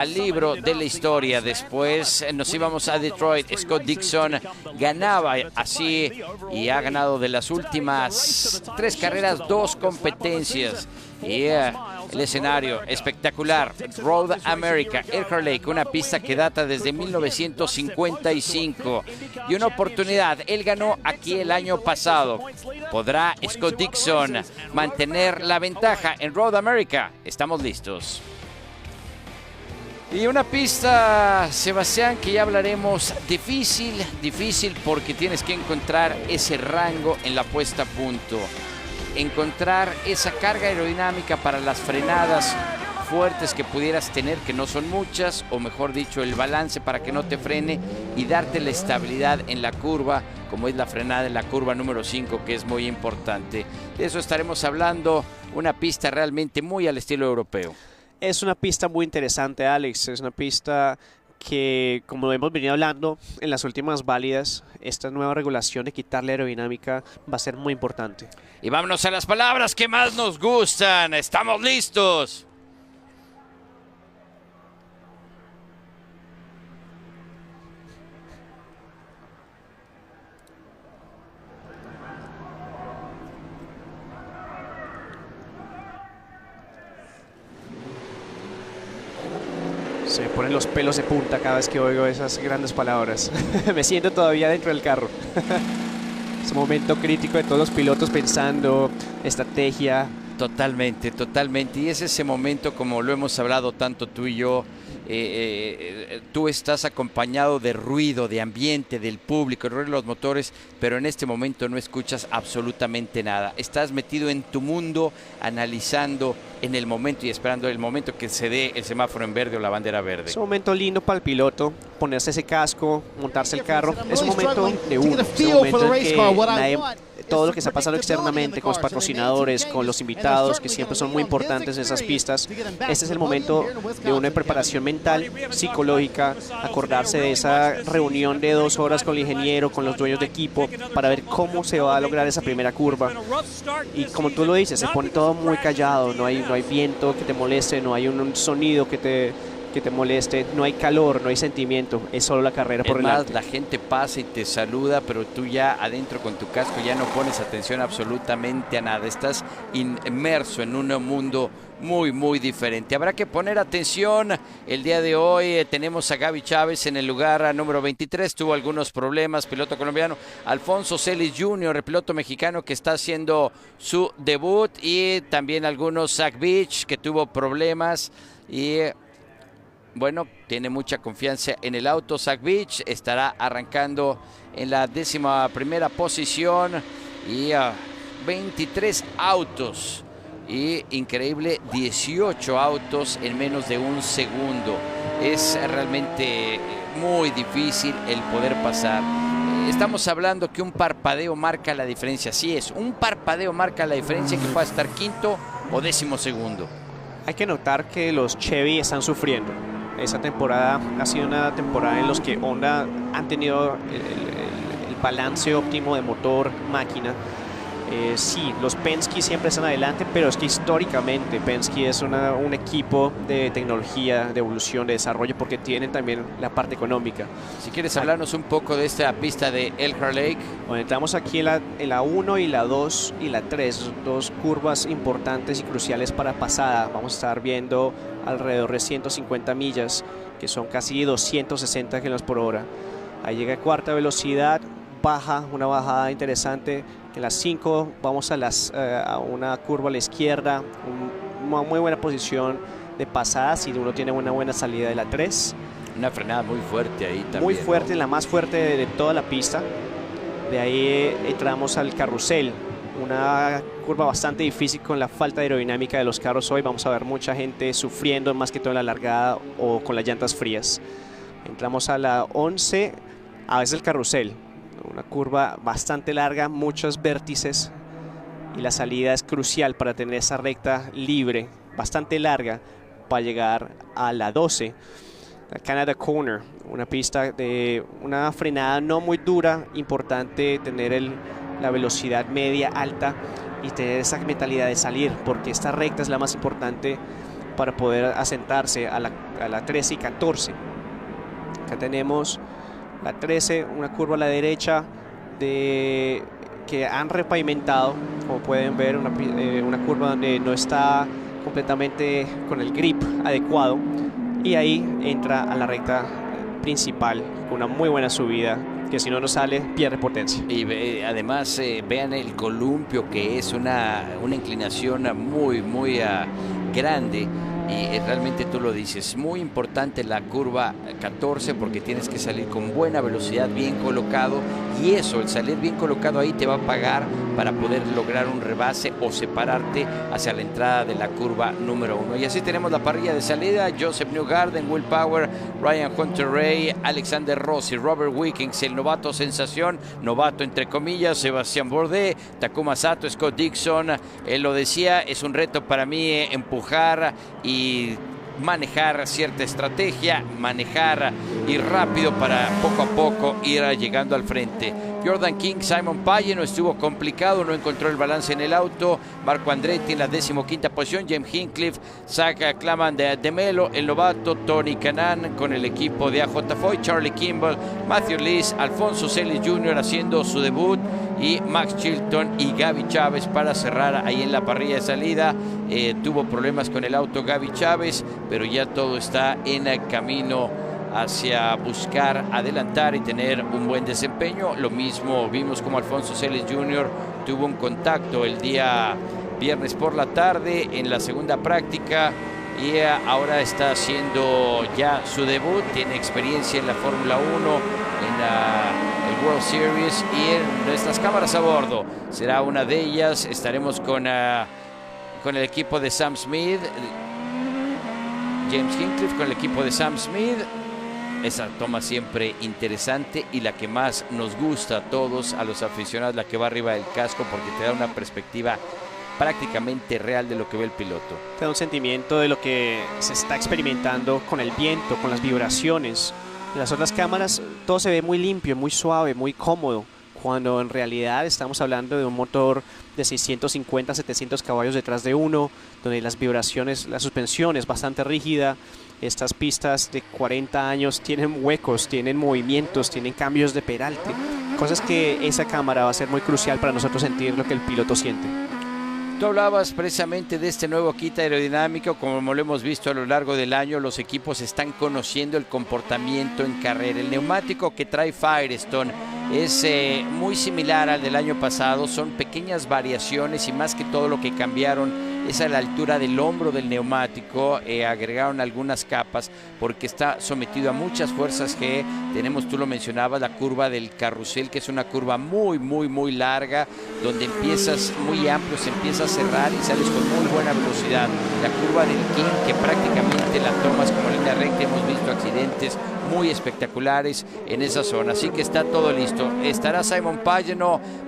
al libro de la historia. Después nos íbamos a Detroit. Scott Dixon ganaba así y ha ganado de las últimas 3 carreras 2 competencias. Y el escenario espectacular, Road America, Elkhart Lake, una pista que data desde 1955 y una oportunidad. Él ganó aquí el año pasado. ¿Podrá Scott Dixon mantener la ventaja en Road America? Estamos listos. Y una pista, Sebastián, que ya hablaremos, difícil porque tienes que encontrar ese rango en la puesta a punto. Encontrar esa carga aerodinámica para las frenadas fuertes que pudieras tener, que no son muchas, o mejor dicho, el balance para que no te frene y darte la estabilidad en la curva, como es la frenada en la curva número 5, que es muy importante. De eso estaremos hablando, una pista realmente muy al estilo europeo. Es una pista muy interesante, Alex. Es una pista que, como hemos venido hablando en las últimas válidas, esta nueva regulación de quitarle aerodinámica va a ser muy importante. Y vámonos a las palabras que más nos gustan. ¡Estamos listos! Se me ponen los pelos de punta cada vez que oigo esas grandes palabras. Me siento todavía dentro del carro. Es un momento crítico de todos los pilotos pensando, estrategia. Totalmente. Y es ese momento, como lo hemos hablado tanto tú y yo, tú estás acompañado de ruido, de ambiente, del público, el ruido de los motores, pero en este momento no escuchas absolutamente nada. Estás metido en tu mundo, analizando en el momento y esperando el momento que se dé el semáforo en verde o la bandera verde. Es un momento lindo para el piloto, ponerse ese casco, montarse el carro. Es un momento de uno, es un momento en que todo lo que está pasando externamente con los patrocinadores, con los invitados, que siempre son muy importantes en esas pistas. Este es el momento de una preparación mental, psicológica, acordarse de esa reunión de 2 horas con el ingeniero, con los dueños de equipo, para ver cómo se va a lograr esa primera curva. Y como tú lo dices, se pone todo muy callado, no hay viento que te moleste, no hay un sonido que te moleste, no hay calor, no hay sentimiento, es solo la carrera por delante. La gente pasa y te saluda, pero tú ya adentro con tu casco ya no pones atención absolutamente a nada, estás inmerso en un mundo muy diferente. Habrá que poner atención. El día de hoy tenemos a Gaby Chávez en el lugar número 23, tuvo algunos problemas, piloto colombiano. Alfonso Celis Jr., el piloto mexicano que está haciendo su debut, y también algunos Zach Beach, que tuvo problemas y bueno, tiene mucha confianza en el auto. Zach Beach estará arrancando en la 11ª posición y 23 autos. Y increíble, 18 autos en menos de un segundo. Es realmente muy difícil el poder pasar. Estamos hablando que un parpadeo marca la diferencia. Así es, un parpadeo marca la diferencia, que pueda estar 5º o 12º. Hay que notar que los Chevy están sufriendo. Esa temporada ha sido una temporada en la que Honda han tenido el balance óptimo de motor, máquina. Sí, los Penske siempre están adelante, pero es que históricamente Penske es un equipo de tecnología, de evolución, de desarrollo, porque tienen también la parte económica. Si quieres hablarnos un poco de esta pista de Elkhart Lake. Bueno, entramos aquí en la 1 y la 2 y la 3, 2 curvas importantes y cruciales para pasada. Vamos a estar viendo alrededor de 150 millas, que son casi 260 km/h. Ahí llega cuarta velocidad, baja, una bajada interesante. En las 5 vamos a una curva a la izquierda, una muy buena posición de pasada si uno tiene una buena salida de la 3. Una frenada muy fuerte ahí también. Muy fuerte, ¿no? La más fuerte de toda la pista. De ahí entramos al carrusel, una curva bastante difícil con la falta de aerodinámica de los carros hoy. Vamos a ver mucha gente sufriendo, más que todo en la largada o con las llantas frías. Entramos a la 11, a veces el carrusel. Una curva bastante larga, muchos vértices, y la salida es crucial para tener esa recta libre, bastante larga, para llegar a la 12. La Canada Corner, una pista de una frenada no muy dura, importante tener la velocidad media alta y tener esa mentalidad de salir, porque esta recta es la más importante para poder asentarse a la 13 y 14. Acá tenemos la 13, una curva a la derecha que han repavimentado, como pueden ver, una curva donde no está completamente con el grip adecuado, y ahí entra a la recta principal con una muy buena subida, que si no sale pierde potencia. Y además vean el columpio, que es una inclinación muy grande, y realmente tú lo dices, muy importante la curva 14 porque tienes que salir con buena velocidad, bien colocado, y eso, el salir bien colocado ahí te va a pagar para poder lograr un rebase o separarte hacia la entrada de la curva número 1. Y así tenemos la parrilla de salida: Joseph Newgarden, Will Power, Ryan Hunter-Reay, Alexander Rossi, Robert Wickens, el novato sensación, novato entre comillas, Sebastián Bourdais, Takuma Sato, Scott Dixon. Él lo decía, es un reto para mí empujar y manejar cierta estrategia, manejar ir rápido para poco a poco ir llegando al frente. Jordan King, Simon Pagge no estuvo complicado, no encontró el balance en el auto. Marco Andretti en la 15ª posición, James Hinchcliffe, Zach Claman de Melo, el novato Tony Kanaan con el equipo de AJ Foyt, Charlie Kimball, Matthew Lees, Alfonso Celis Jr. haciendo su debut, y Max Chilton y Gaby Chávez para cerrar ahí en la parrilla de salida. Tuvo problemas con el auto Gaby Chávez, pero ya todo está en el camino hacia buscar adelantar y tener un buen desempeño. Lo mismo vimos como Alfonso Celis Jr. tuvo un contacto el día viernes por la tarde en la segunda práctica, y ahora está haciendo ya su debut. Tiene experiencia en la Fórmula 1, en el World Series, y en nuestras cámaras a bordo será una de ellas. Estaremos con el equipo de Sam Smith, James Hinchcliffe con el equipo de Sam Smith. Esa toma siempre interesante, y la que más nos gusta a todos, a los aficionados, la que va arriba del casco, porque te da una perspectiva prácticamente real de lo que ve el piloto. Te da un sentimiento de lo que se está experimentando con el viento, con las vibraciones. En las otras cámaras todo se ve muy limpio, muy suave, muy cómodo, cuando en realidad estamos hablando de un motor de 650 700 caballos detrás de uno, donde las vibraciones, la suspensión es bastante rígida. Estas pistas de 40 años tienen huecos, tienen movimientos, tienen cambios de peralte, cosas que esa cámara va a ser muy crucial para nosotros sentir lo que el piloto siente. Tú hablabas precisamente de este nuevo kit aerodinámico. Como lo hemos visto a lo largo del año, los equipos están conociendo el comportamiento en carrera. El neumático que trae Firestone es muy similar al del año pasado. Son pequeñas variaciones, y más que todo lo que cambiaron es a la altura del hombro del neumático. Agregaron algunas capas porque está sometido a muchas fuerzas G. Tenemos, tú lo mencionabas, la curva del carrusel, que es una curva muy larga, donde empiezas muy amplio, se empieza a cerrar y sales con muy buena velocidad. La curva del King, que prácticamente la tomas como línea recta. Hemos visto accidentes muy espectaculares en esa zona, así que está todo listo. Estará Simon Pagge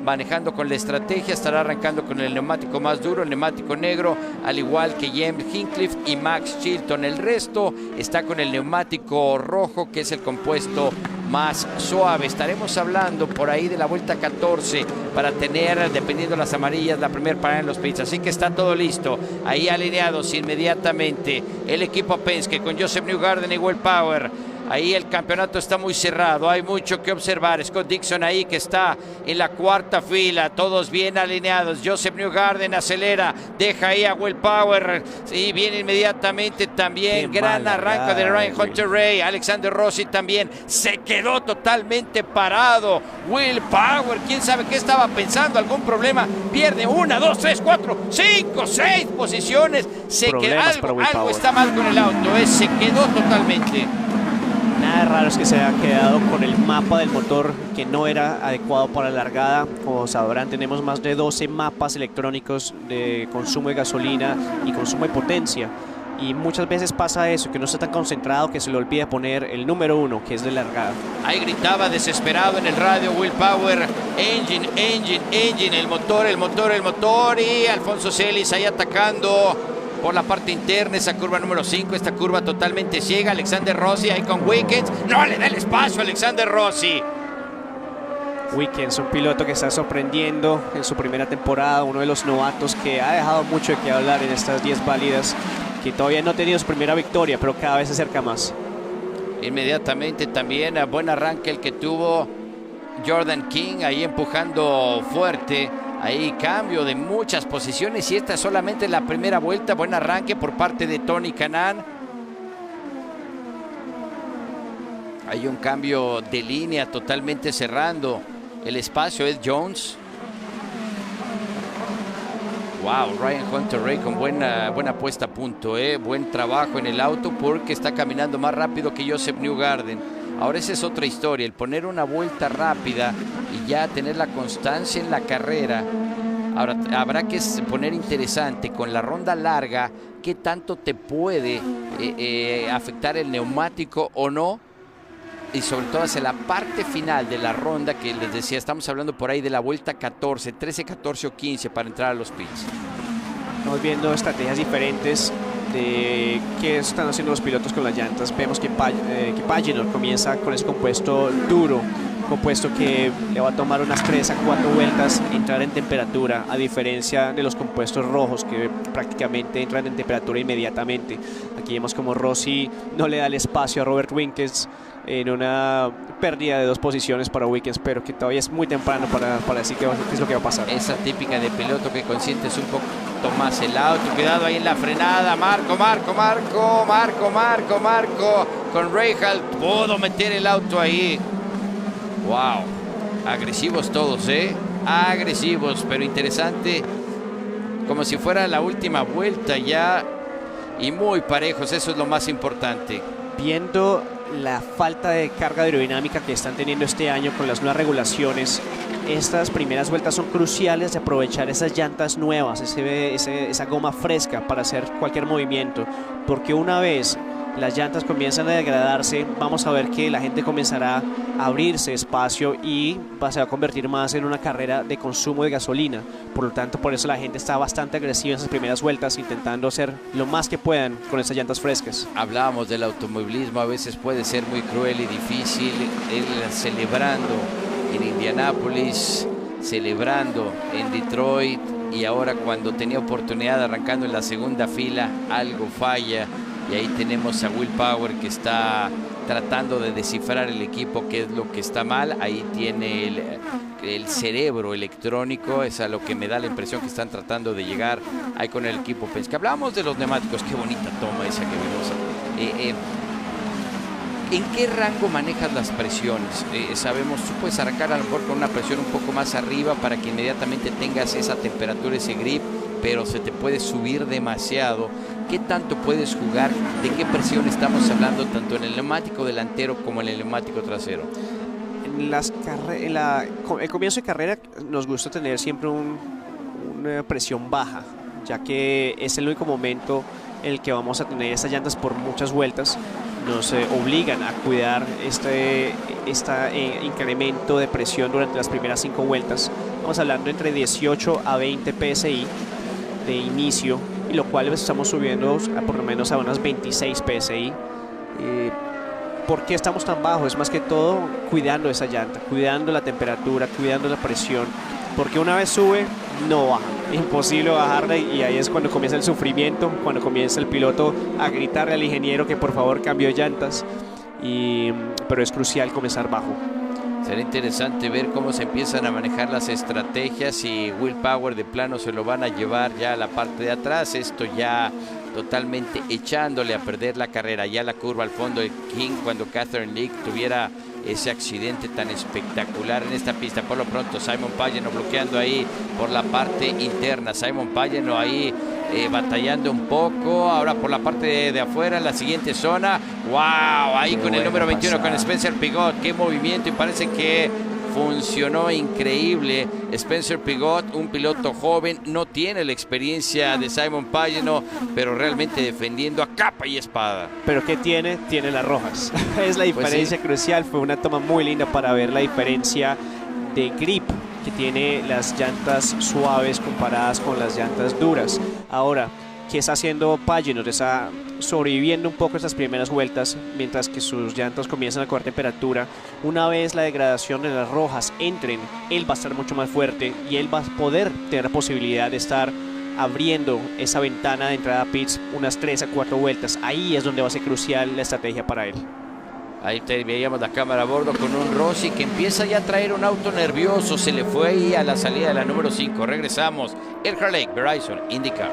manejando con la estrategia, estará arrancando con el neumático más duro, el neumático negro, al igual que James Hinchcliffe y Max Chilton. El resto está con el neumático rojo, que es el compuesto más suave. Estaremos hablando por ahí de la vuelta 14 para tener, dependiendo de las amarillas, la primera parada en los pits. Así que está todo listo. Ahí alineados inmediatamente el equipo Penske con Joseph Newgarden y Will Power. Ahí el campeonato está muy cerrado, hay mucho que observar. Scott Dixon ahí, que está en la cuarta fila, todos bien alineados. Joseph Newgarden acelera, deja ahí a Will Power, y viene inmediatamente también. Gran arranque de Ryan Hunter-Reay. Alexander Rossi también se quedó totalmente parado. Will Power, quién sabe qué estaba pensando, algún problema, pierde 1, 2, 3, 4, 5, 6 posiciones. Algo está mal con el auto, se quedó totalmente. Nada raro es que se haya quedado con el mapa del motor que no era adecuado para la largada. Como sabrán, tenemos más de 12 mapas electrónicos de consumo de gasolina y consumo de potencia. Y muchas veces pasa eso, que no está tan concentrado que se le olvida poner el número 1, que es de largada. Ahí gritaba desesperado en el radio Will Power: engine, engine, engine, el motor, el motor, el motor. Y Alfonso Celis ahí atacando por la parte interna, esa curva número 5, esta curva totalmente ciega. Alexander Rossi ahí con Wickens, no le da el espacio a Alexander Rossi. Wickens, un piloto que está sorprendiendo en su primera temporada, uno de los novatos que ha dejado mucho de qué hablar en estas 10 válidas. que todavía no ha tenido su primera victoria, pero cada vez se acerca más. Inmediatamente también a buen arranque el que tuvo Jordan King, ahí empujando fuerte. Ahí cambio de muchas posiciones y esta es solamente la primera vuelta. Buen arranque por parte de Tony Kanaan. Hay un cambio de línea totalmente cerrando el espacio. Ed Jones. Wow, Ryan Hunter-Reay con buena puesta a punto. Buen trabajo en el auto porque está caminando más rápido que Joseph Newgarden. Ahora esa es otra historia, el poner una vuelta rápida y ya tener la constancia en la carrera. Ahora habrá que poner interesante con la ronda larga qué tanto te puede afectar el neumático o no. Y sobre todo hacia la parte final de la ronda que les decía, estamos hablando por ahí de la vuelta 14, 13, 14 o 15 para entrar a los pits. Estamos viendo estrategias diferentes de qué están haciendo los pilotos con las llantas. Vemos que Pagenaude comienza con ese compuesto duro, compuesto que le va a tomar unas 3 a 4 vueltas entrar en temperatura, a diferencia de los compuestos rojos que prácticamente entran en temperatura inmediatamente. Aquí vemos como Rossi no le da el espacio a Robert Wickens en una pérdida de 2 posiciones para Wickens, pero que todavía es muy temprano para decir qué es lo que va a pasar. Esa típica de piloto que consientes un poco más el auto. Cuidado ahí en la frenada. Marco con Rahal pudo meter el auto ahí. Wow, agresivos todos, agresivos, pero interesante, como si fuera la última vuelta ya, y muy parejos, eso es lo más importante. Viendo la falta de carga aerodinámica que están teniendo este año con las nuevas regulaciones, estas primeras vueltas son cruciales de aprovechar esas llantas nuevas, esa goma fresca para hacer cualquier movimiento, porque una vez las llantas comienzan a degradarse, vamos a ver que la gente comenzará a abrirse espacio y se va a convertir más en una carrera de consumo de gasolina. Por lo tanto, por eso la gente está bastante agresiva en esas primeras vueltas, intentando hacer lo más que puedan con esas llantas frescas. Hablábamos del automovilismo, a veces puede ser muy cruel y difícil. Él celebrando en Indianápolis, celebrando en Detroit, y ahora cuando tenía oportunidad arrancando en la segunda fila, algo falla. Y ahí tenemos a Will Power que está tratando de descifrar el equipo, qué es lo que está mal. Ahí tiene el cerebro electrónico, es a lo que me da la impresión que están tratando de llegar ahí con el equipo Penske. Hablamos de los neumáticos, qué bonita toma esa que vimos. ¿En qué rango manejas las presiones? Sabemos, tú puedes arrancar a lo mejor con una presión un poco más arriba para que inmediatamente tengas esa temperatura, ese grip, pero se te puede subir demasiado. ¿Qué tanto puedes jugar? ¿De qué presión estamos hablando tanto en el neumático delantero como en el neumático trasero? En el comienzo de carrera nos gusta tener siempre una presión baja, ya que es el único momento en el que vamos a tener estas llantas por muchas vueltas. Nos obligan a cuidar este incremento de presión durante las primeras 5 vueltas. Estamos hablando entre 18 a 20 PSI de inicio, y lo cual estamos subiendo por lo menos a unas 26 PSI. ¿Por qué estamos tan bajos? Es más que todo cuidando esa llanta, cuidando la temperatura, cuidando la presión, porque una vez sube no baja, imposible bajarla, y ahí es cuando comienza el sufrimiento, cuando comienza el piloto a gritarle al ingeniero que por favor cambie llantas, pero es crucial comenzar bajo. Será interesante ver cómo se empiezan a manejar las estrategias, y Will Power de plano se lo van a llevar ya a la parte de atrás. Esto ya totalmente echándole a perder la carrera. Ya la curva al fondo de King, cuando Catherine Leak tuviera ese accidente tan espectacular en esta pista. Por lo pronto Simon Pagenaud bloqueando ahí por la parte interna. Simon Pagenaud ahí batallando un poco. Ahora por la parte de afuera, en la siguiente zona. ¡Wow! Ahí con el número 21 con Spencer Pigot. ¡Qué movimiento! Y parece que funcionó increíble. Spencer Pigot, un piloto joven, no tiene la experiencia de Simon Pagenaud, pero realmente defendiendo a capa y espada. ¿Pero qué tiene? Tiene las rojas. Es la diferencia crucial. Fue una toma muy linda para ver la diferencia de grip que tiene las llantas suaves comparadas con las llantas duras. Ahora, ¿qué está haciendo Pagenaud? Está sobreviviendo un poco estas primeras vueltas, mientras que sus llantas comienzan a coger temperatura. Una vez la degradación de las rojas entren, él va a estar mucho más fuerte y él va a poder tener la posibilidad de estar abriendo esa ventana de entrada a pits unas 3 a 4 vueltas. Ahí es donde va a ser crucial la estrategia para él. Ahí veíamos la cámara a bordo con un Rossi que empieza ya a traer un auto nervioso. Se le fue ahí a la salida de la número 5. Regresamos. El Lake, Verizon, IndyCar.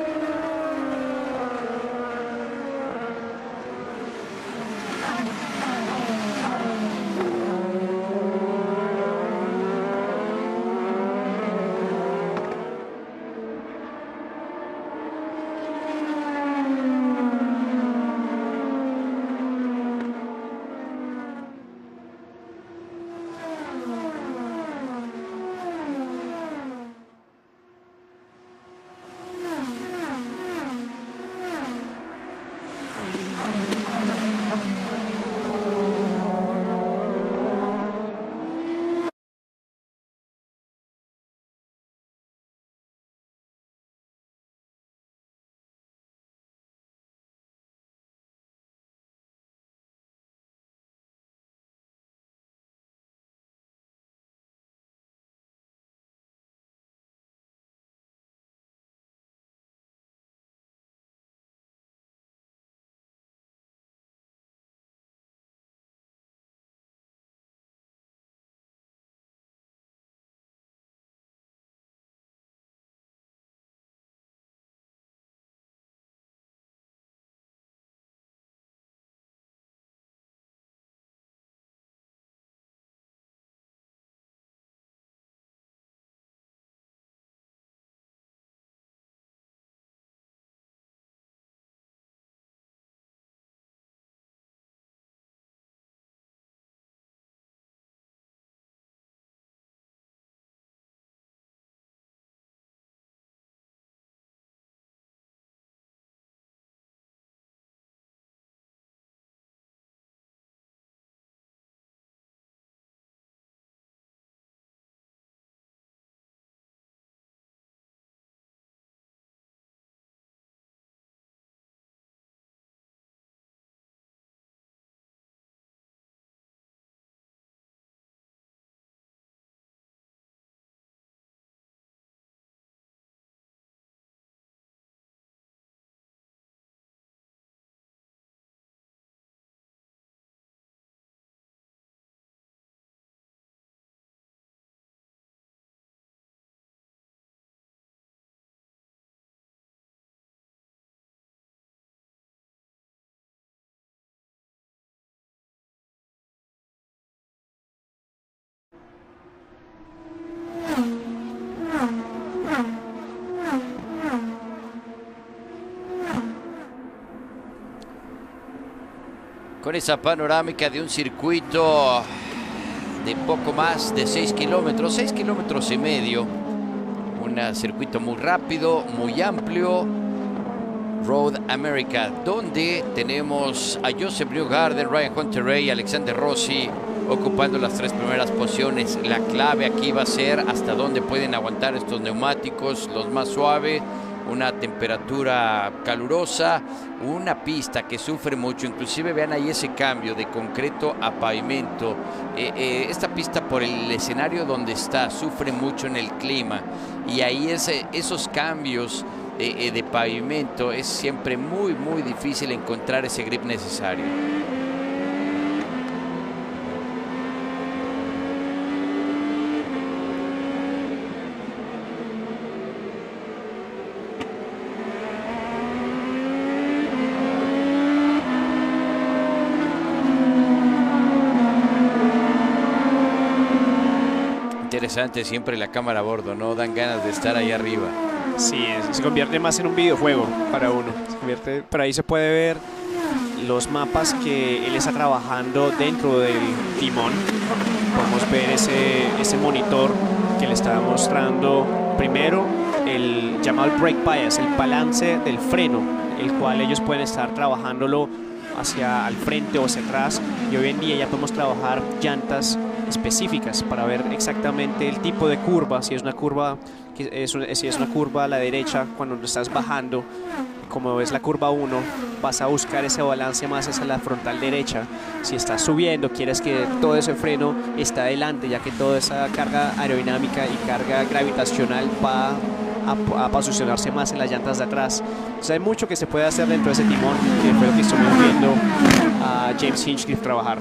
Con esa panorámica de un circuito de poco más de 6 kilómetros, 6 kilómetros y medio. Un circuito muy rápido, muy amplio. Road America, donde tenemos a Joseph Newgarden, Ryan Hunter-Reay y Alexander Rossi ocupando las 3 primeras posiciones. La clave aquí va a ser hasta dónde pueden aguantar estos neumáticos, los más suaves. Una temperatura calurosa, una pista que sufre mucho, inclusive vean ahí ese cambio de concreto a pavimento. Esta pista, por el escenario donde está, sufre mucho en el clima, y ahí esos cambios de pavimento es siempre muy difícil encontrar ese grip necesario. Interesante siempre la cámara a bordo, ¿no? Dan ganas de estar ahí arriba. Sí, se convierte más en un videojuego para uno. Por ahí se puede ver los mapas que él está trabajando dentro del timón. Podemos ver ese monitor que le está mostrando primero el llamado brake bias, el balance del freno, el cual ellos pueden estar trabajándolo hacia al frente o hacia atrás, y hoy en día ya podemos trabajar llantas específicas para ver exactamente el tipo de curva, si es una curva a la derecha cuando estás bajando, como es la curva 1, vas a buscar ese balance más hacia la frontal derecha. Si estás subiendo, quieres que todo ese freno esté adelante, ya que toda esa carga aerodinámica y carga gravitacional va a posicionarse más en las llantas de atrás. Entonces hay mucho que se puede hacer dentro de ese timón, que fue lo que estuvimos viendo a James Hinchcliffe trabajar.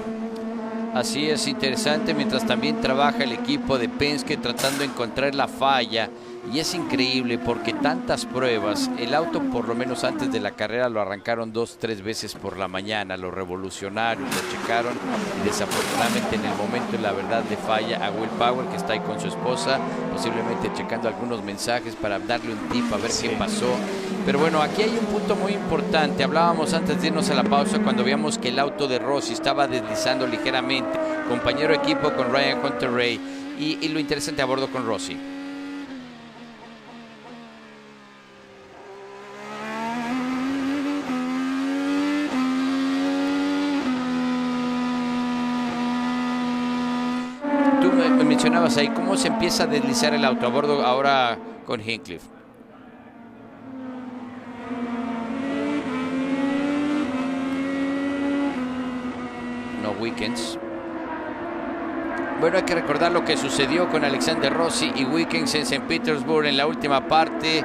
Así es, interesante, mientras también trabaja el equipo de Penske tratando de encontrar la falla. Y es increíble porque tantas pruebas, el auto por lo menos antes de la carrera lo arrancaron 2-3 veces por la mañana, los revolucionarios lo checaron y desafortunadamente en el momento la verdad le falla a Will Power, que está ahí con su esposa, posiblemente checando algunos mensajes para darle un tip a ver qué pasó. Pero bueno, aquí hay un punto muy importante. Hablábamos antes de irnos a la pausa cuando veíamos que el auto de Rossi estaba deslizando ligeramente, compañero de equipo con Ryan Hunter-Reay, y lo interesante a bordo con Rossi. Tú me mencionabas ahí cómo se empieza a deslizar el auto a bordo ahora con Hinchcliffe. No Wickens. Bueno, hay que recordar lo que sucedió con Alexander Rossi y Wickens en St. Petersburg en la última parte.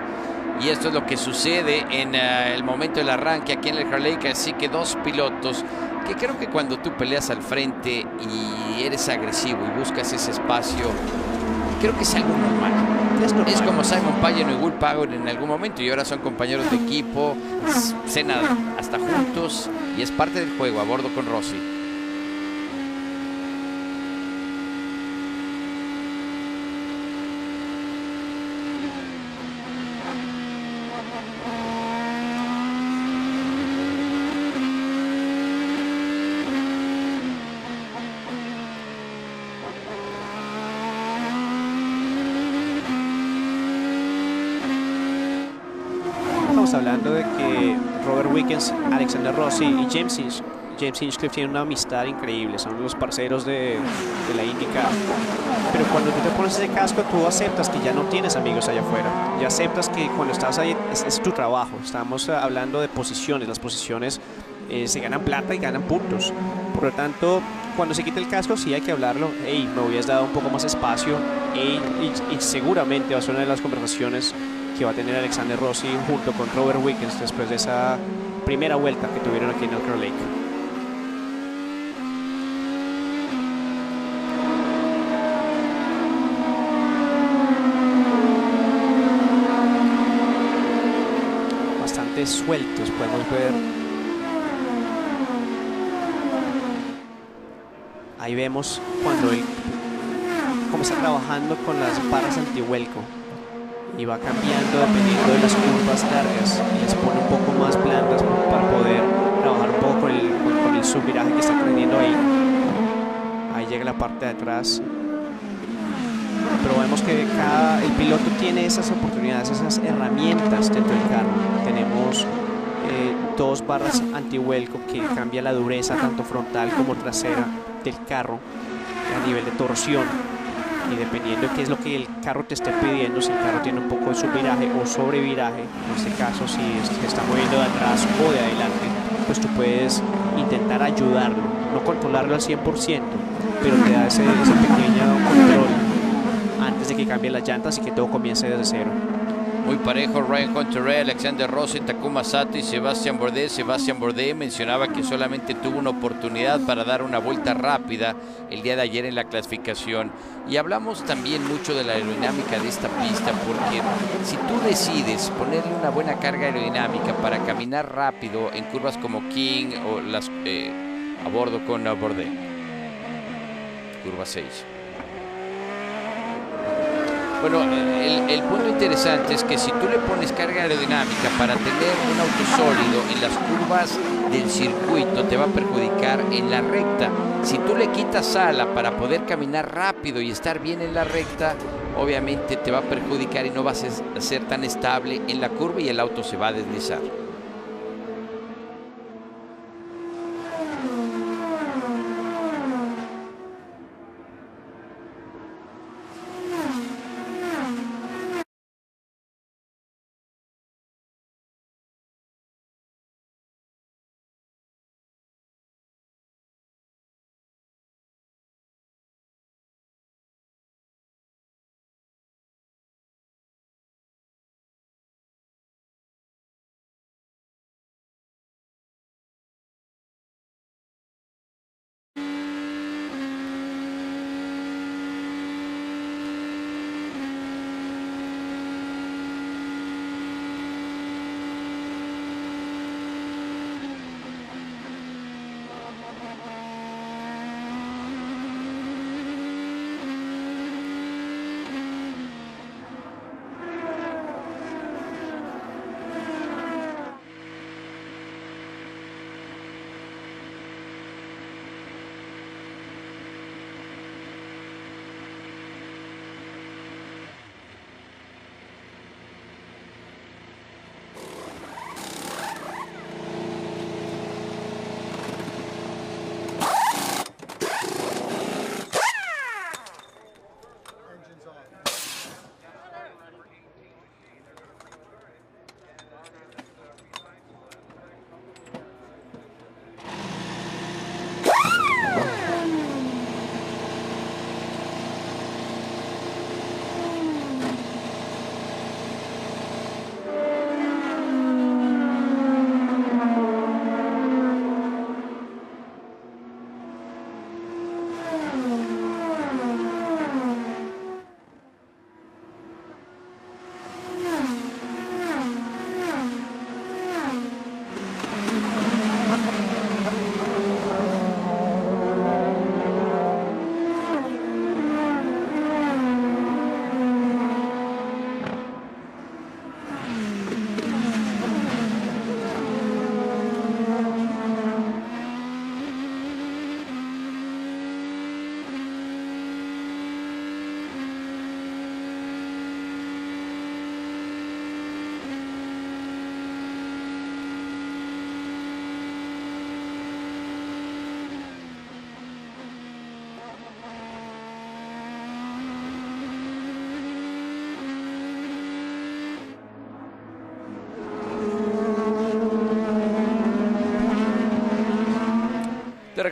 Y esto es lo que sucede en el momento del arranque aquí en el Crater Lake. Así que dos pilotos que creo que cuando tú peleas al frente y eres agresivo y buscas ese espacio, creo que es algo normal. Es como Simon Pagano y Will Power en algún momento y ahora son compañeros de equipo, cenan hasta juntos y es parte del juego a bordo con Rossi. Hablando de que Robert Wickens, Alexander Rossi y James Hinchcliffe tienen una amistad increíble, son los parceros de la IndyCar. Pero cuando tú te pones ese casco, tú aceptas que ya no tienes amigos allá afuera, ya aceptas que cuando estás ahí es tu trabajo. Estamos hablando de posiciones, las posiciones se ganan plata y ganan puntos. Por lo tanto, cuando se quita el casco sí hay que hablarlo. Hey, me hubieras dado un poco más espacio. Hey, y seguramente va a ser una de las conversaciones que va a tener Alexander Rossi junto con Robert Wickens después de esa primera vuelta que tuvieron aquí en el Crater Lake. Bastante sueltos podemos ver. Ahí vemos cuando él cómo está trabajando con las barras antivuelco. Y va cambiando dependiendo de las curvas largas, les pone un poco más blandas para poder trabajar un poco con el subviraje que está aprendiendo ahí. Ahí llega la parte de atrás, pero vemos que el piloto tiene esas oportunidades, esas herramientas dentro del carro. Tenemos dos barras antivuelco que cambia la dureza tanto frontal como trasera del carro a nivel de torsión. Y dependiendo de qué es lo que el carro te esté pidiendo, si el carro tiene un poco de subviraje o sobreviraje, en este caso si se está moviendo de atrás o de adelante, pues tú puedes intentar ayudarlo, no controlarlo al 100%, pero te da ese pequeño control antes de que cambie las llantas y que todo comience desde cero. Muy parejo Ryan Hunter-Reay, Alexander Rossi, Takuma Sato y Sebastian Bourdais. Sebastian Bourdais mencionaba que solamente tuvo una oportunidad para dar una vuelta rápida el día de ayer en la clasificación. Y hablamos también mucho de la aerodinámica de esta pista, porque si tú decides ponerle una buena carga aerodinámica para caminar rápido en curvas como King o las a bordo con Bourdais, curva 6. Bueno, el punto interesante es que si tú le pones carga aerodinámica para tener un auto sólido en las curvas del circuito, te va a perjudicar en la recta. Si tú le quitas ala para poder caminar rápido y estar bien en la recta, obviamente te va a perjudicar y no vas a ser tan estable en la curva y el auto se va a deslizar.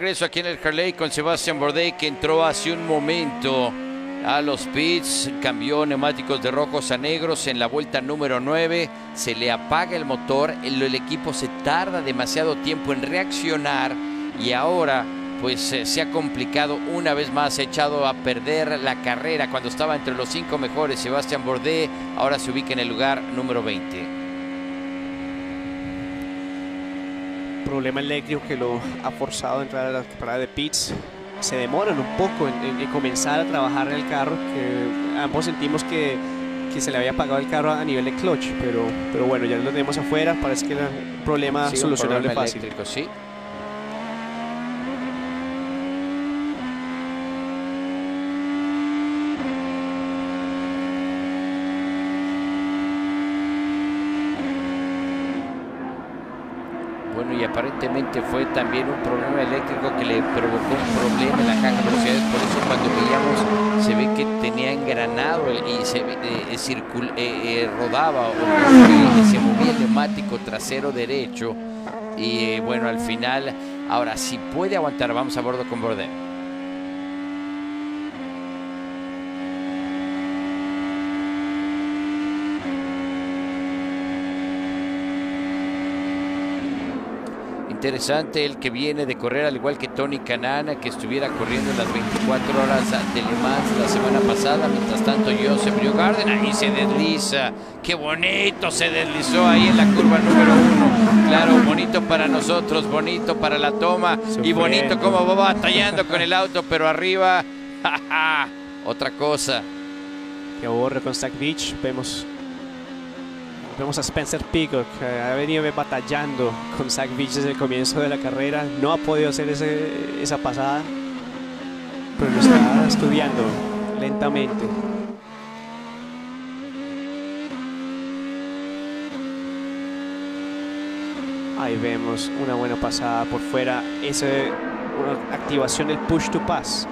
regreso aquí en el Harley con Sebastián Bourdais, que entró hace un momento a los pits, cambió neumáticos de rojos a negros en la vuelta número 9, se le apaga el motor, el equipo se tarda demasiado tiempo en reaccionar y ahora pues se ha complicado una vez más, se ha echado a perder la carrera cuando estaba entre los 5 mejores. Sebastián Bourdais ahora se ubica en el lugar número 20. Problema eléctrico que lo ha forzado a entrar a la parada de pits. Se demoran un poco en comenzar a trabajar en el carro, que ambos sentimos que se le había apagado el carro a nivel de clutch, pero bueno, ya lo tenemos afuera, parece que era un problema solucionable fácil. Eléctrico, sí. Bueno, y aparentemente fue también un problema eléctrico que le provocó un problema en la caja de velocidades. Por eso cuando veíamos se ve que tenía engranado y se rodaba o se movía el neumático trasero derecho. Y bueno, al final, ahora si puede aguantar, vamos a bordo con Bourdais. Interesante el que viene de correr al igual que Tony Kanaan, que estuviera corriendo en las 24 horas de Le Mans la semana pasada. Mientras tanto Joseph Newgarden ahí se desliza, qué bonito se deslizó ahí en la curva número 1. Claro, bonito para nosotros, bonito para la toma y bonito como va batallando con el auto, pero arriba, jaja, otra cosa. Que aburre con Zach Beach. Vemos a Spencer Peacock, que ha venido batallando con Zach Beach desde el comienzo de la carrera. No ha podido hacer esa pasada, pero lo está estudiando lentamente. Ahí vemos una buena pasada por fuera. Una activación del push to pass,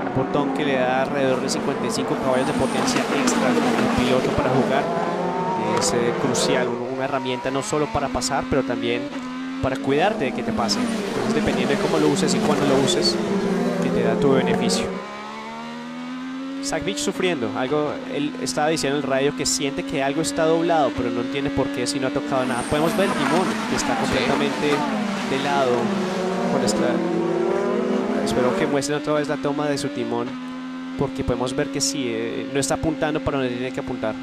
un botón que le da alrededor de 55 caballos de potencia extra al piloto para jugar. Es crucial, una herramienta no solo para pasar, pero también para cuidarte de que te pase. Entonces, dependiendo de cómo lo uses y cuándo lo uses, que te da tu beneficio. Zach Beach sufriendo, él estaba diciendo en el radio que siente que algo está doblado, pero no entiende por qué si no ha tocado nada. Podemos ver el timón, que está completamente de lado. Espero que muestren otra vez la toma de su timón, porque podemos ver que sí, no está apuntando para donde tiene que apuntar.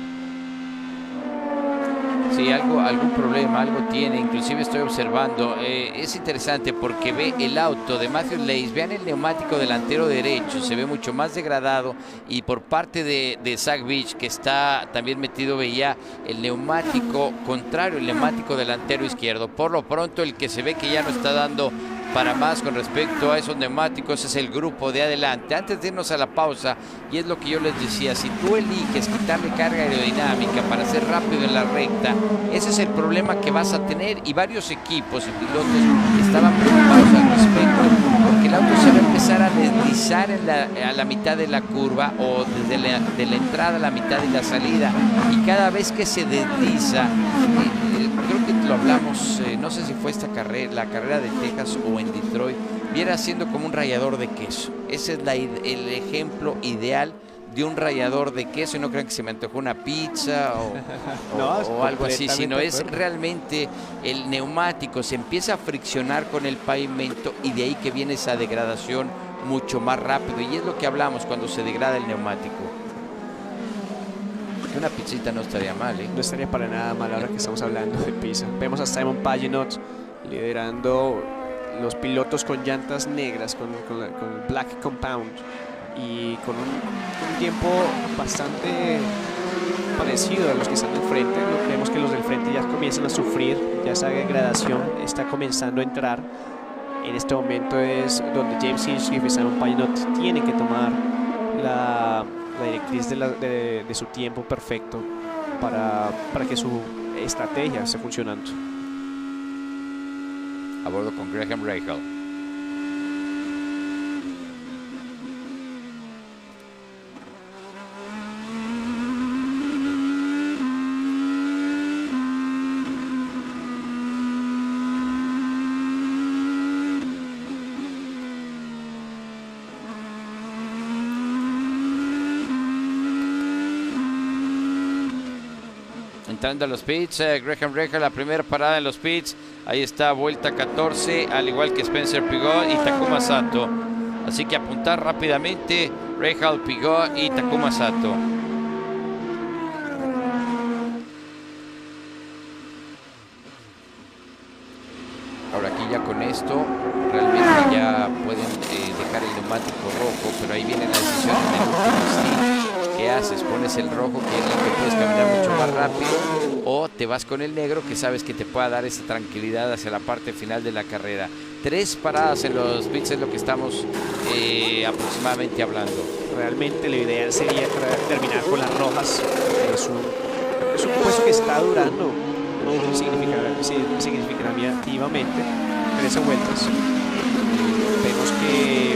Sí, algún problema, algo tiene, inclusive estoy observando, es interesante porque ve el auto de Matthew Leis, vean el neumático delantero derecho, se ve mucho más degradado, y por parte de Zach Beach, que está también metido, veía el neumático contrario, el neumático delantero izquierdo. Por lo pronto el que se ve que ya no está dando para más con respecto a esos neumáticos es el grupo de adelante. Antes de irnos a la pausa, y es lo que yo les decía, si tú eliges quitarle carga aerodinámica para ser rápido en la recta, ese es el problema que vas a tener, y varios equipos y pilotos estaban preocupados al respecto, porque el auto se va a empezar a deslizar a la mitad de la curva, o desde de la entrada a la mitad de la salida, y cada vez que se desliza, creo que lo hablamos, no sé si fue la carrera de Texas o en Detroit, viera siendo como un rallador de queso. Ese es el ejemplo ideal de un rallador de queso, y no crean que se me antojó una pizza o algo así, sino es realmente el neumático se empieza a friccionar con el pavimento, y de ahí que viene esa degradación mucho más rápido, y es lo que hablamos cuando se degrada el neumático. Una pizzita no estaría mal, ¿eh? No estaría para nada mal ahora que estamos hablando de pizza. Vemos a Simon Pagenaud liderando los pilotos con llantas negras, con Black Compound, y con un tiempo bastante parecido a los que están del frente. Vemos que los del frente ya comienzan a sufrir, ya esa degradación está comenzando a entrar. En este momento es donde James Hinchcliffe y Simon Pagenaud tienen que tomar la directriz de su tiempo perfecto para que su estrategia esté funcionando. A bordo con Graham Rahal. entrando a los pits, Graham Rahal, la primera parada en los pits. Ahí está, vuelta 14, al igual que Spencer Pigot y Takuma Sato. Así que apuntar rápidamente, Rahal, Pigot y Takuma Sato. Ahora aquí ya con esto, realmente ya pueden dejar el neumático rojo, pero ahí viene la decisión en el último stint. ¿Qué haces? Pones el rojo, que es el que puedes caminar mucho más rápido, o te vas con el negro, que sabes que te pueda dar esa tranquilidad hacia la parte final de la carrera. 3 paradas en los pits es lo que estamos aproximadamente hablando. Realmente lo ideal sería terminar con las rojas. Es un puesto que está durando significativamente 13 vueltas. Vemos que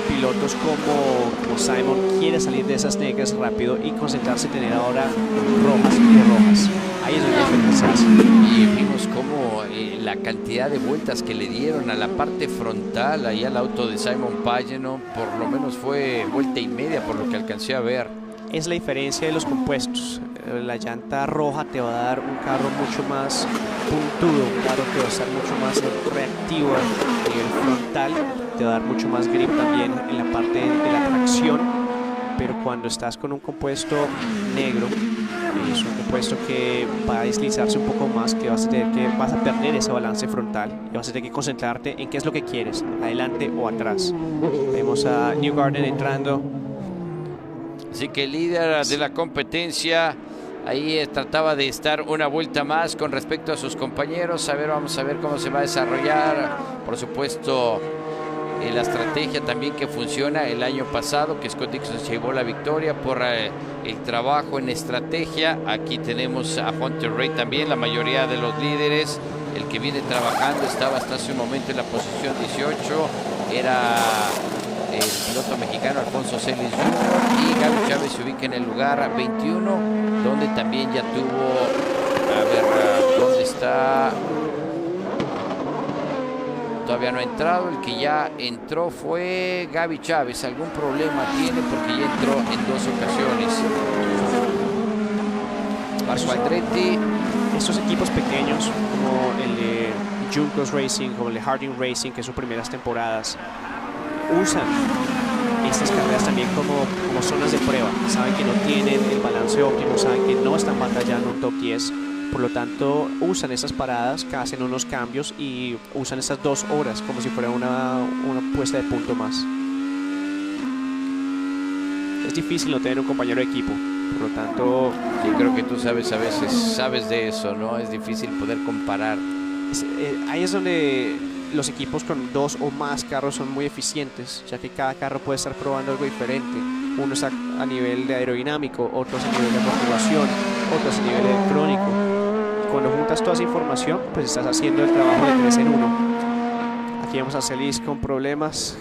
pilotos como Simon quiere salir de esas negras rápido y concentrarse en tener ahora rojas y rojas. Ahí es donde la diferencia se hace. Y vimos cómo la cantidad de vueltas que le dieron a la parte frontal, ahí al auto de Simon Pagenaud, por lo menos fue vuelta y media por lo que alcancé a ver. Es la diferencia de los compuestos. La llanta roja te va a dar un carro mucho más puntudo, un carro que va a estar mucho más reactivo a nivel frontal, te va a dar mucho más grip también en la parte de la tracción, pero cuando estás con un compuesto negro, es un compuesto que va a deslizarse un poco más, que vas a perder ese balance frontal y vas a tener que concentrarte en qué es lo que quieres, adelante o atrás. Vemos a Newgarden entrando. Así que el líder de la competencia ahí trataba de estar una vuelta más con respecto a sus compañeros. vamos a ver cómo se va a desarrollar. Por supuesto, la estrategia también que funciona el año pasado, que Scott Dixon se llevó la victoria por el trabajo en estrategia. Aquí tenemos a Hunter Ray también, la mayoría de los líderes. El que viene trabajando estaba hasta hace un momento en la posición 18. Era el piloto mexicano Alfonso Celis Jr. y Gaby Chávez se ubica en el lugar 21, donde también ya tuvo, a ver, ¿dónde está? Todavía no ha entrado. El que ya entró fue Gaby Chávez. Algún problema tiene porque ya entró en 2 ocasiones. Marco Andretti. Estos equipos pequeños como el de Juncos Racing, como el de Harding Racing, que son primeras temporadas, usan estas carreras también como zonas de prueba. Saben que no tienen el balance óptimo, saben que no están batallando un top 10. Por lo tanto, usan esas paradas, que hacen unos cambios y usan esas 2 horas como si fuera una puesta de punto más. Es difícil no tener un compañero de equipo. Por lo tanto, yo creo que tú a veces sabes de eso, ¿no? Es difícil poder comparar. Ahí es donde los equipos con 2 o más carros son muy eficientes, ya que cada carro puede estar probando algo diferente. Uno está a nivel de aerodinámico, otros a nivel de amortiguación, otros a nivel electrónico. Cuando juntas toda esa información, pues estás haciendo el trabajo de 3 en 1. Aquí vamos a Celis con problemas.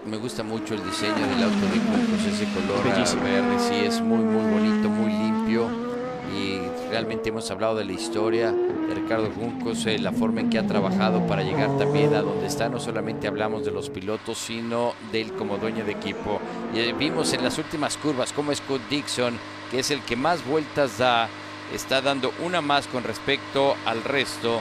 Me gusta mucho el diseño del auto de Juncos, ese color verde, sí, es muy bonito, muy limpio. Y realmente hemos hablado de la historia de Ricardo Juncos, la forma en que ha trabajado para llegar también a donde está. No solamente hablamos de los pilotos, sino de él como dueño de equipo. Y vimos en las últimas curvas cómo Scott Dixon, que es el que más vueltas da, está dando una más con respecto al resto.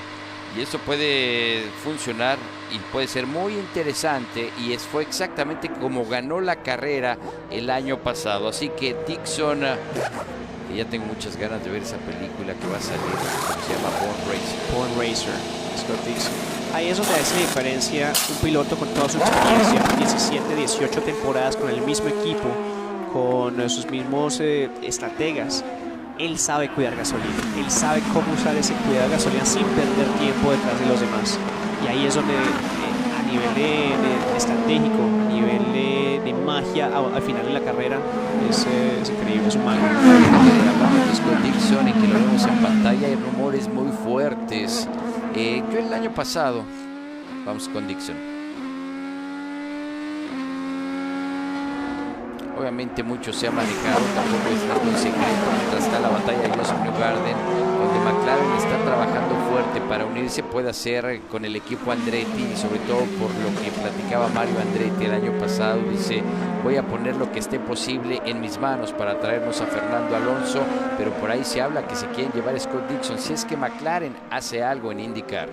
Y eso puede funcionar y puede ser muy interesante, y fue exactamente como ganó la carrera el año pasado. Así que Dixon, que ya tengo muchas ganas de ver esa película que va a salir, que se llama Born Racer, Scott Dixon. Ahí es donde hace la diferencia un piloto con toda su experiencia, 17, 18 temporadas con el mismo equipo, con sus mismos estrategas. Él sabe cuidar gasolina, él sabe cómo usar ese cuidado de gasolina sin perder tiempo detrás de los demás. Y ahí es donde a nivel de estratégico, a nivel de magia, al final de la carrera, es increíble, es un mago. Scott Dixon, en que lo vemos en pantalla, hay rumores muy fuertes. Yo el año pasado, vamos con Dixon. Obviamente mucho se ha manejado, tampoco es nada un secreto, mientras está la batalla de Joseph Newgarden, donde McLaren está trabajando fuerte para unirse, puede hacer con el equipo Andretti, y sobre todo por lo que platicaba Mario Andretti el año pasado, dice, voy a poner lo que esté posible en mis manos para traernos a Fernando Alonso, pero por ahí se habla que se quieren llevar a Scott Dixon, si es que McLaren hace algo en IndyCar.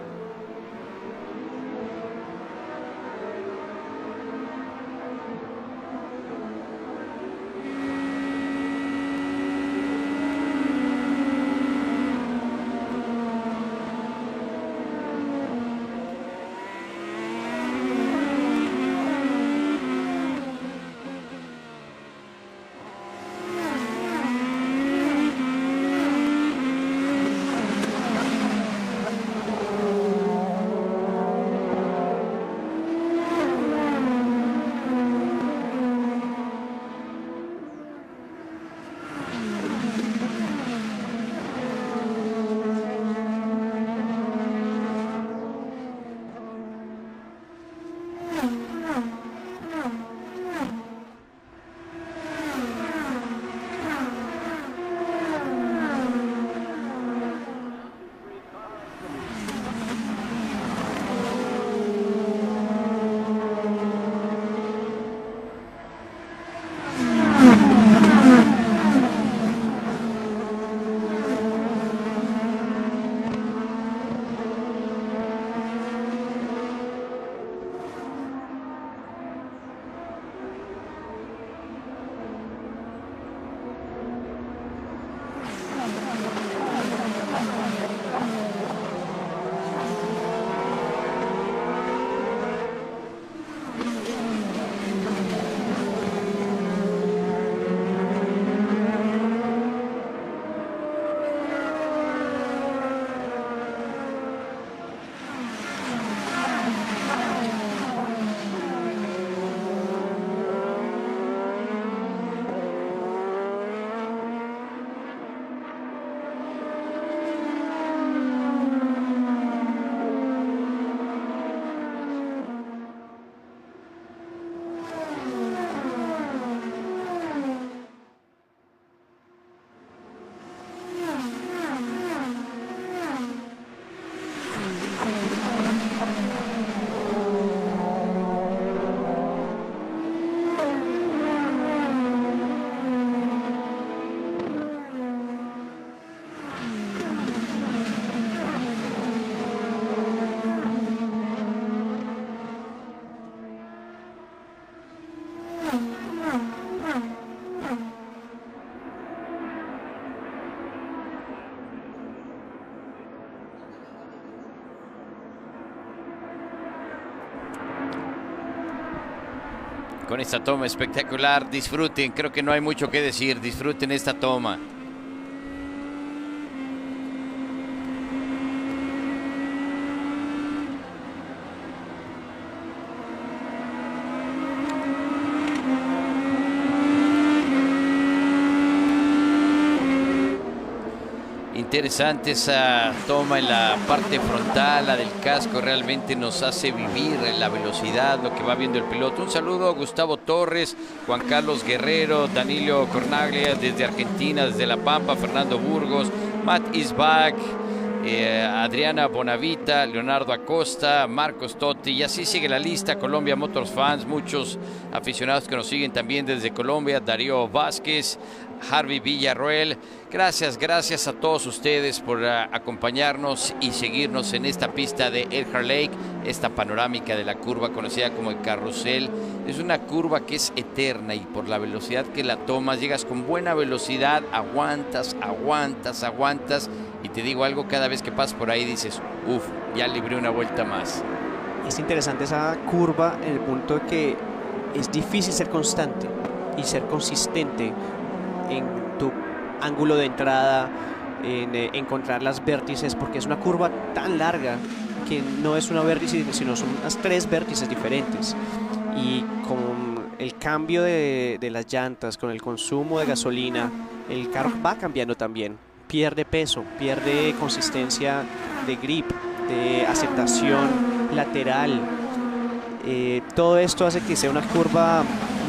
Con esta toma espectacular, disfruten, creo que no hay mucho que decir, disfruten esta toma. Interesante esa toma en la parte frontal, la del casco, realmente nos hace vivir la velocidad, lo que va viendo el piloto. Un saludo a Gustavo Torres, Juan Carlos Guerrero, Danilo Cornaglia desde Argentina, desde La Pampa, Fernando Burgos, Matt Isbach, Adriana Bonavita, Leonardo Acosta, Marcos Totti, y así sigue la lista. Colombia Motors Fans, muchos aficionados que nos siguen también desde Colombia, Darío Vázquez, Harvey Villarroel. Gracias a todos ustedes por acompañarnos y seguirnos en esta pista de Elkhart Lake, esta panorámica de la curva conocida como el carrusel. Es una curva que es eterna y por la velocidad que la tomas, llegas con buena velocidad, aguantas y te digo algo, cada vez que pasas por ahí dices, uff, ya libré una vuelta más. Es interesante esa curva en el punto de que es difícil ser constante y ser consistente en tu ángulo de entrada, en encontrar las vértices, porque es una curva tan larga que no es una vértice, sino son unas 3 vértices diferentes. Y con el cambio de las llantas, con el consumo de gasolina, el carro va cambiando también. Pierde peso, pierde consistencia de grip, de aceptación lateral. Todo esto hace que sea una curva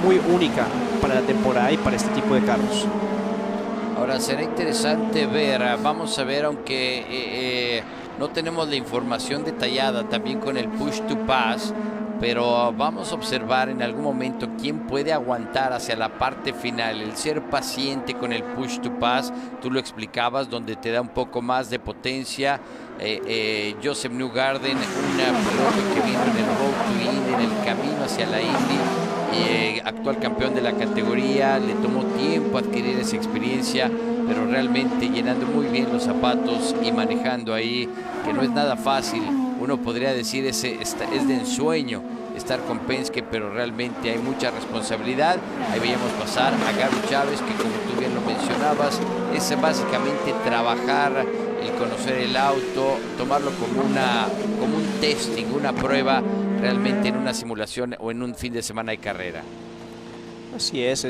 muy única para la temporada y para este tipo de carros. Ahora será interesante ver, vamos a ver, aunque no tenemos la información detallada también con el push to pass, pero vamos a observar en algún momento quién puede aguantar hacia la parte final, el ser paciente con el push to pass. Tú lo explicabas, donde te da un poco más de potencia. Joseph Newgarden, un piloto que vino en el Road to Indy, en el camino hacia la Indy, actual campeón de la categoría. Le tomó tiempo adquirir esa experiencia, pero realmente llenando muy bien los zapatos y manejando ahí, que no es nada fácil. Uno podría decir es de ensueño estar con Penske, pero realmente hay mucha responsabilidad. Ahí veíamos pasar a Gary Chávez, que como tú bien lo mencionabas, es básicamente trabajar, el conocer el auto, tomarlo como un testing, una prueba realmente en una simulación o en un fin de semana de carrera. Así es,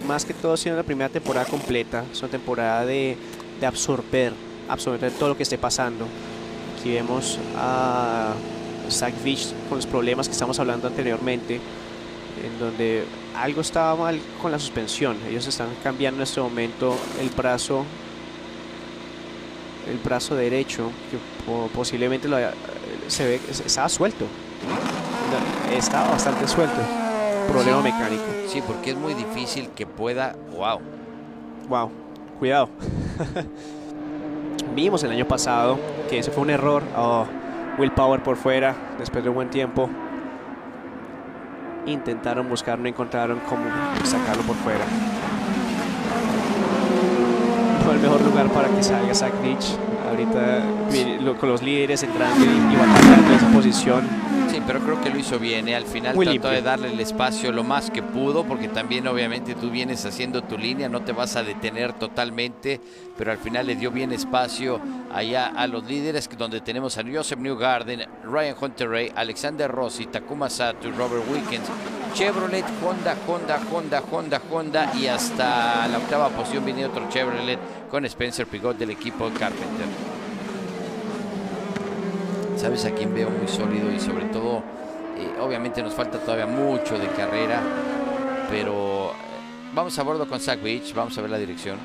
más que todo siendo la primera temporada completa, es una temporada de absorber todo lo que esté pasando. Aquí vemos a Zach Veach con los problemas que estamos hablando anteriormente, en donde algo estaba mal con la suspensión. Ellos están cambiando en este momento el brazo derecho, que posiblemente se ve estaba suelto, estaba bastante suelto. Problema mecánico. Sí, porque es muy difícil que pueda. Wow, cuidado. Vimos el año pasado que ese fue un error. Will Power por fuera después de un buen tiempo. Intentaron buscar, no encontraron cómo sacarlo por fuera. Fue el mejor lugar para que salga Zach Veach. Ahorita con los líderes entrando y batallando en esa posición. Sí, pero creo que lo hizo bien, Al final muy trató limpio de darle el espacio lo más que pudo, porque también obviamente tú vienes haciendo tu línea, no te vas a detener totalmente, pero al final le dio bien espacio allá a los líderes, donde tenemos a Joseph Newgarden, Ryan Hunter-Reay, Alexander Rossi, Takuma Sato, Robert Wickens, Chevrolet, Honda, y hasta la octava posición viene otro Chevrolet con Spencer Pigot del equipo Carpenter. ¿Sabes a quién veo muy sólido? Y sobre todo, obviamente nos falta todavía mucho de carrera, pero vamos a bordo con Zach Veach, vamos a ver la dirección.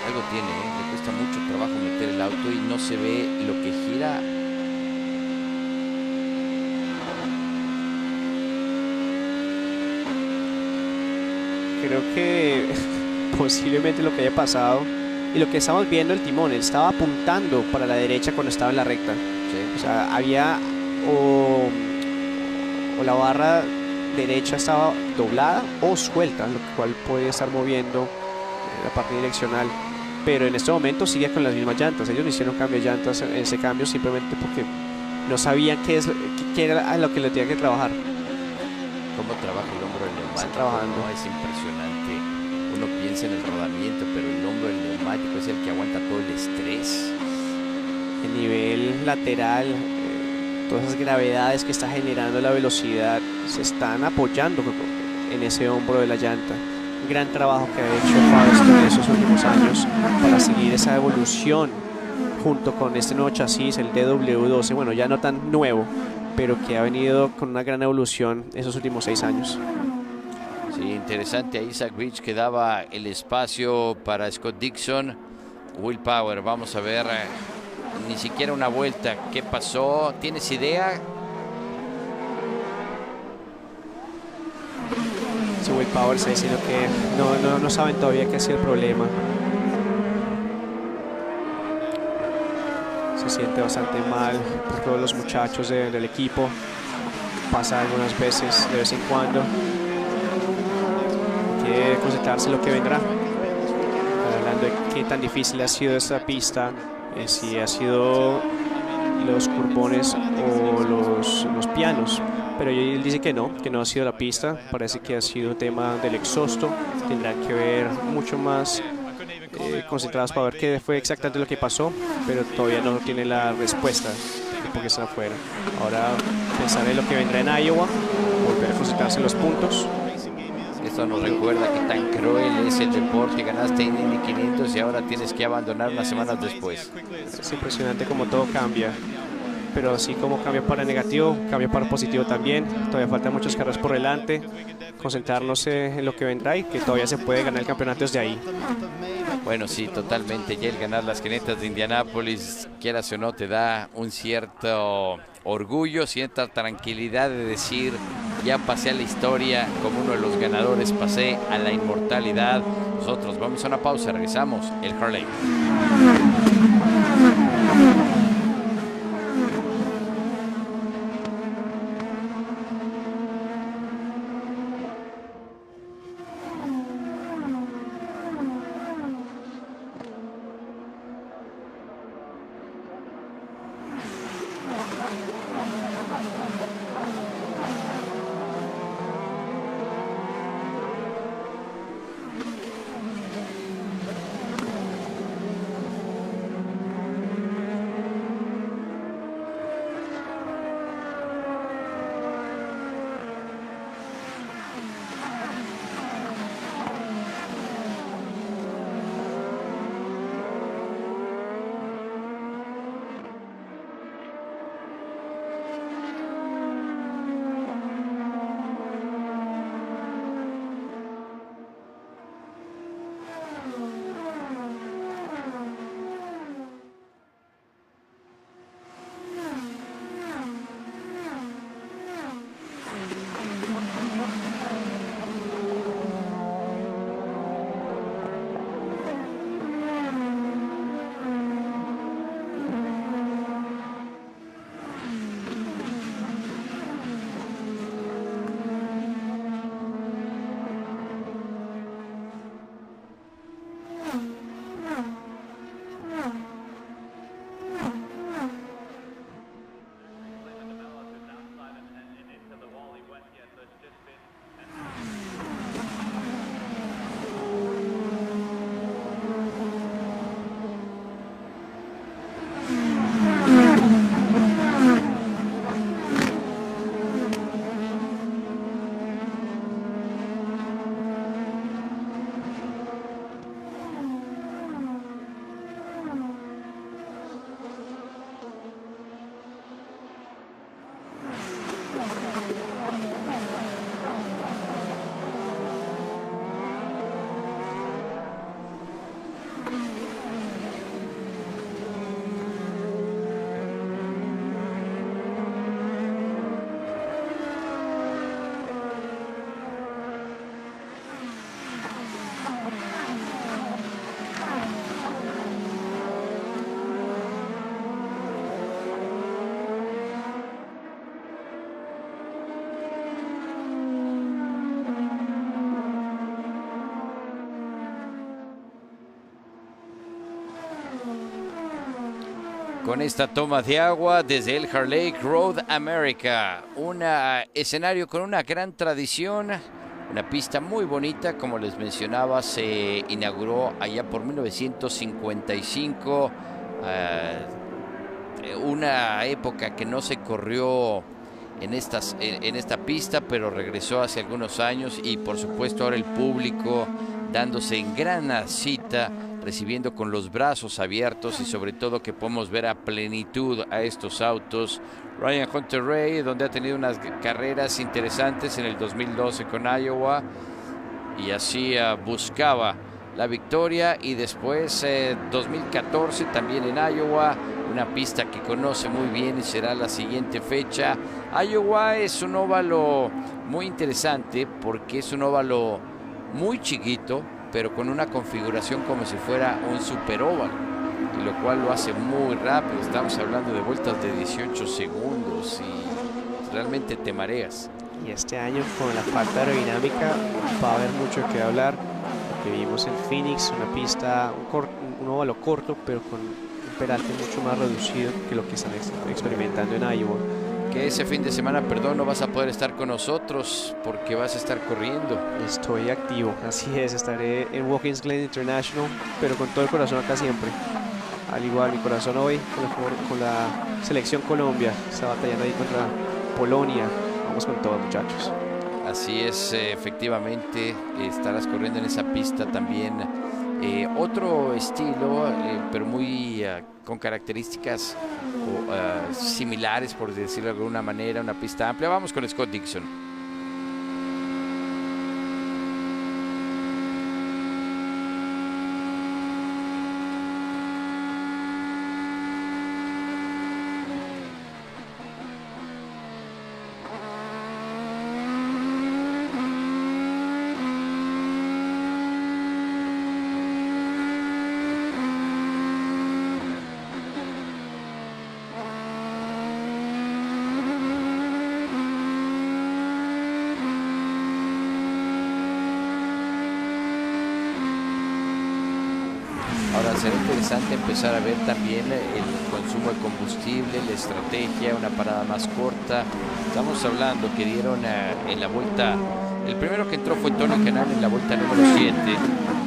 Algo tiene, le cuesta mucho trabajo meter el auto y no se ve lo que gira. Creo que posiblemente lo que haya pasado y lo que estamos viendo, el timón, él estaba apuntando para la derecha cuando estaba en la recta. Sí. O sea, había o la barra derecha estaba doblada o suelta, lo cual puede estar moviendo la parte direccional. Pero en este momento sigue con las mismas llantas. Ellos no hicieron cambio de llantas en ese cambio simplemente porque no sabían qué era a lo que le tenían que trabajar. ¿Cómo trabaja el hombro del neumático? Están trabajando. No, es impresionante. Uno piensa en el rodamiento, pero el hombro del neumático es el que aguanta todo el estrés. El nivel lateral, todas esas gravedades que está generando la velocidad se están apoyando en ese hombro de la llanta. Un gran trabajo que ha hecho Firestone en esos últimos años para seguir esa evolución junto con este nuevo chasis, el DW12. Bueno, ya no tan nuevo, pero que ha venido con una gran evolución esos últimos 6 años. Sí, interesante. Ahí Zach Veach que daba el espacio para Scott Dixon. Will Power, vamos a ver, ni siquiera una vuelta. ¿Qué pasó? ¿Tienes idea? Sí, Will Power está diciendo que no saben todavía qué ha sido el problema. Se siente bastante mal por todos los muchachos del equipo. Pasa algunas veces, de vez en cuando. Quiere concentrarse en lo que vendrá. Hablando de qué tan difícil ha sido esta pista, si ha sido los curbones o los pianos. Pero él dice que no ha sido la pista. Parece que ha sido tema del exhausto. Tendrán que ver mucho más concentrados para ver qué fue exactamente lo que pasó, pero todavía no tiene la respuesta de por qué están afuera. Ahora pensar en lo que vendrá en Iowa, volver a concentrarse en los puntos. Esto Esto nos recuerda que tan cruel es el deporte. Ganaste en Indy 500 y ahora tienes que abandonar unas semanas después. Es impresionante como todo cambia. Pero así como cambia para negativo, cambia para positivo también. Todavía faltan muchas carreras por delante. Concentrarnos en lo que vendrá y que todavía se puede ganar el campeonato desde ahí. Bueno, sí, totalmente. Ya el ganar las 500 de Indianápolis, quieras o no, te da un cierto orgullo, cierta tranquilidad de decir, ya pasé a la historia como uno de los ganadores, pasé a la inmortalidad. Nosotros vamos a una pausa, regresamos, el Harley. Con esta toma de agua desde el Elkhart Lake Road America, un escenario con una gran tradición, una pista muy bonita, como les mencionaba, se inauguró allá por 1955, una época que no se corrió en esta pista, pero regresó hace algunos años y por supuesto ahora el público dándose en gran cita, recibiendo con los brazos abiertos y sobre todo que podemos ver a plenitud a estos autos. Ryan Hunter-Reay, donde ha tenido unas carreras interesantes en el 2012 con Iowa y así buscaba la victoria, y después 2014 también en Iowa, una pista que conoce muy bien y será la siguiente fecha. Iowa es un óvalo muy interesante porque es un óvalo muy chiquito, pero con una configuración como si fuera un super óvalo, y lo cual lo hace muy rápido. Estamos hablando de vueltas de 18 segundos y realmente te mareas. Y este año con la falta de aerodinámica va a haber mucho que hablar. Lo que vimos en Phoenix, una pista, un óvalo corto, pero con un peralte mucho más reducido que lo que están experimentando en Iowa. Que ese fin de semana, perdón, no vas a poder estar con nosotros porque vas a estar corriendo. Estoy activo, así es, estaré en Watkins Glen International, pero con todo el corazón acá siempre. Al igual, mi corazón hoy con la selección Colombia, está batallando ahí contra Polonia. Vamos con todo, muchachos. Así es, efectivamente, estarás corriendo en esa pista también. Otro estilo, pero muy con características similares, por decirlo de alguna manera, una pista amplia. Vamos con Scott Dixon. Ahora será interesante empezar a ver también el consumo de combustible, la estrategia, una parada más corta. Estamos hablando que dieron en la vuelta, el primero que entró fue Tony Kanaan en la vuelta número 7.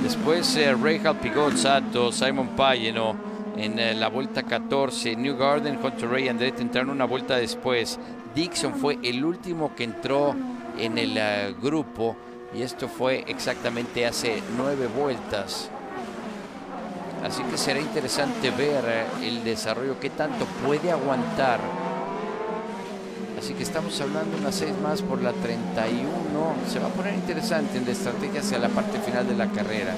Después Rahal Pigot Sato, Simon Pagino en la vuelta 14. Newgarden, Hunter Ray y Andretti entraron una vuelta después. Dixon fue el último que entró en el grupo y esto fue exactamente hace 9 vueltas. Así que será interesante ver el desarrollo, qué tanto puede aguantar. Así que estamos hablando de unas 6 más por la 31. Se va a poner interesante en la estrategia hacia la parte final de la carrera.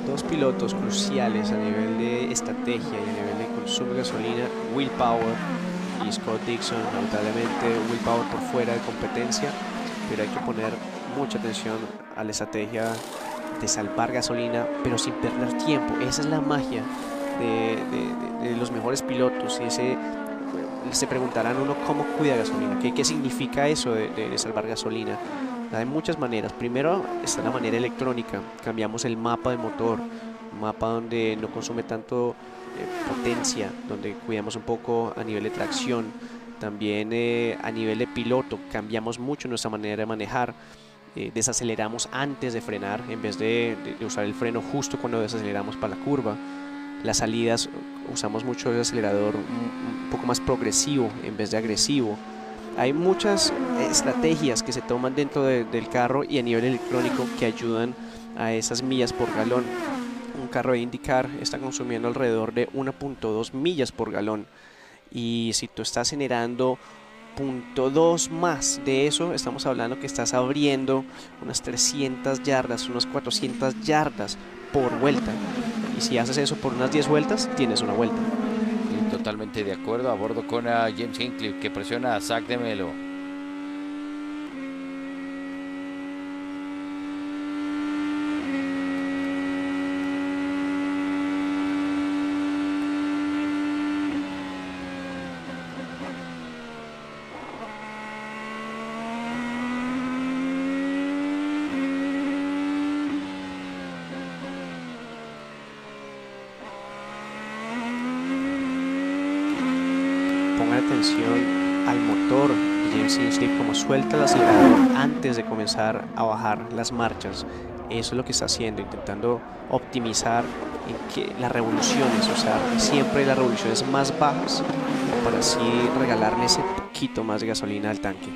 Dos pilotos cruciales a nivel de estrategia y a nivel de consumo de gasolina, Will Power y Scott Dixon. Lamentablemente Will Power por fuera de competencia, pero hay que poner mucha atención a la estrategia de salvar gasolina, pero sin perder tiempo. Esa es la magia de los mejores pilotos. Y se preguntarán uno cómo cuida gasolina, qué significa eso de salvar gasolina. Hay muchas maneras. Primero está la manera electrónica. Cambiamos el mapa del motor, un mapa donde no consume tanto potencia, donde cuidamos un poco a nivel de tracción. También a nivel de piloto cambiamos mucho nuestra manera de manejar. Desaceleramos antes de frenar en vez de usar el freno justo cuando desaceleramos para la curva. Las salidas usamos mucho el acelerador un poco más progresivo en vez de agresivo. Hay muchas estrategias que se toman dentro del carro y a nivel electrónico que ayudan a esas millas por galón. Un carro de IndyCar está consumiendo alrededor de 1.2 millas por galón, y si tú estás generando 0.2 más de eso, estamos hablando que estás abriendo unas 300 yardas, unas 400 yardas por vuelta, y si haces eso por unas 10 vueltas, tienes una vuelta. Sí, totalmente de acuerdo. A bordo con James Hinkley, que presiona a Zach de Melo. Pongan atención al motor de James Hinkley, como suelta el acelerador antes de comenzar a bajar las marchas. Eso es lo que está haciendo, intentando optimizar en que las revoluciones, usar siempre las revoluciones más bajas para así regalarle ese poquito más de gasolina al tanque.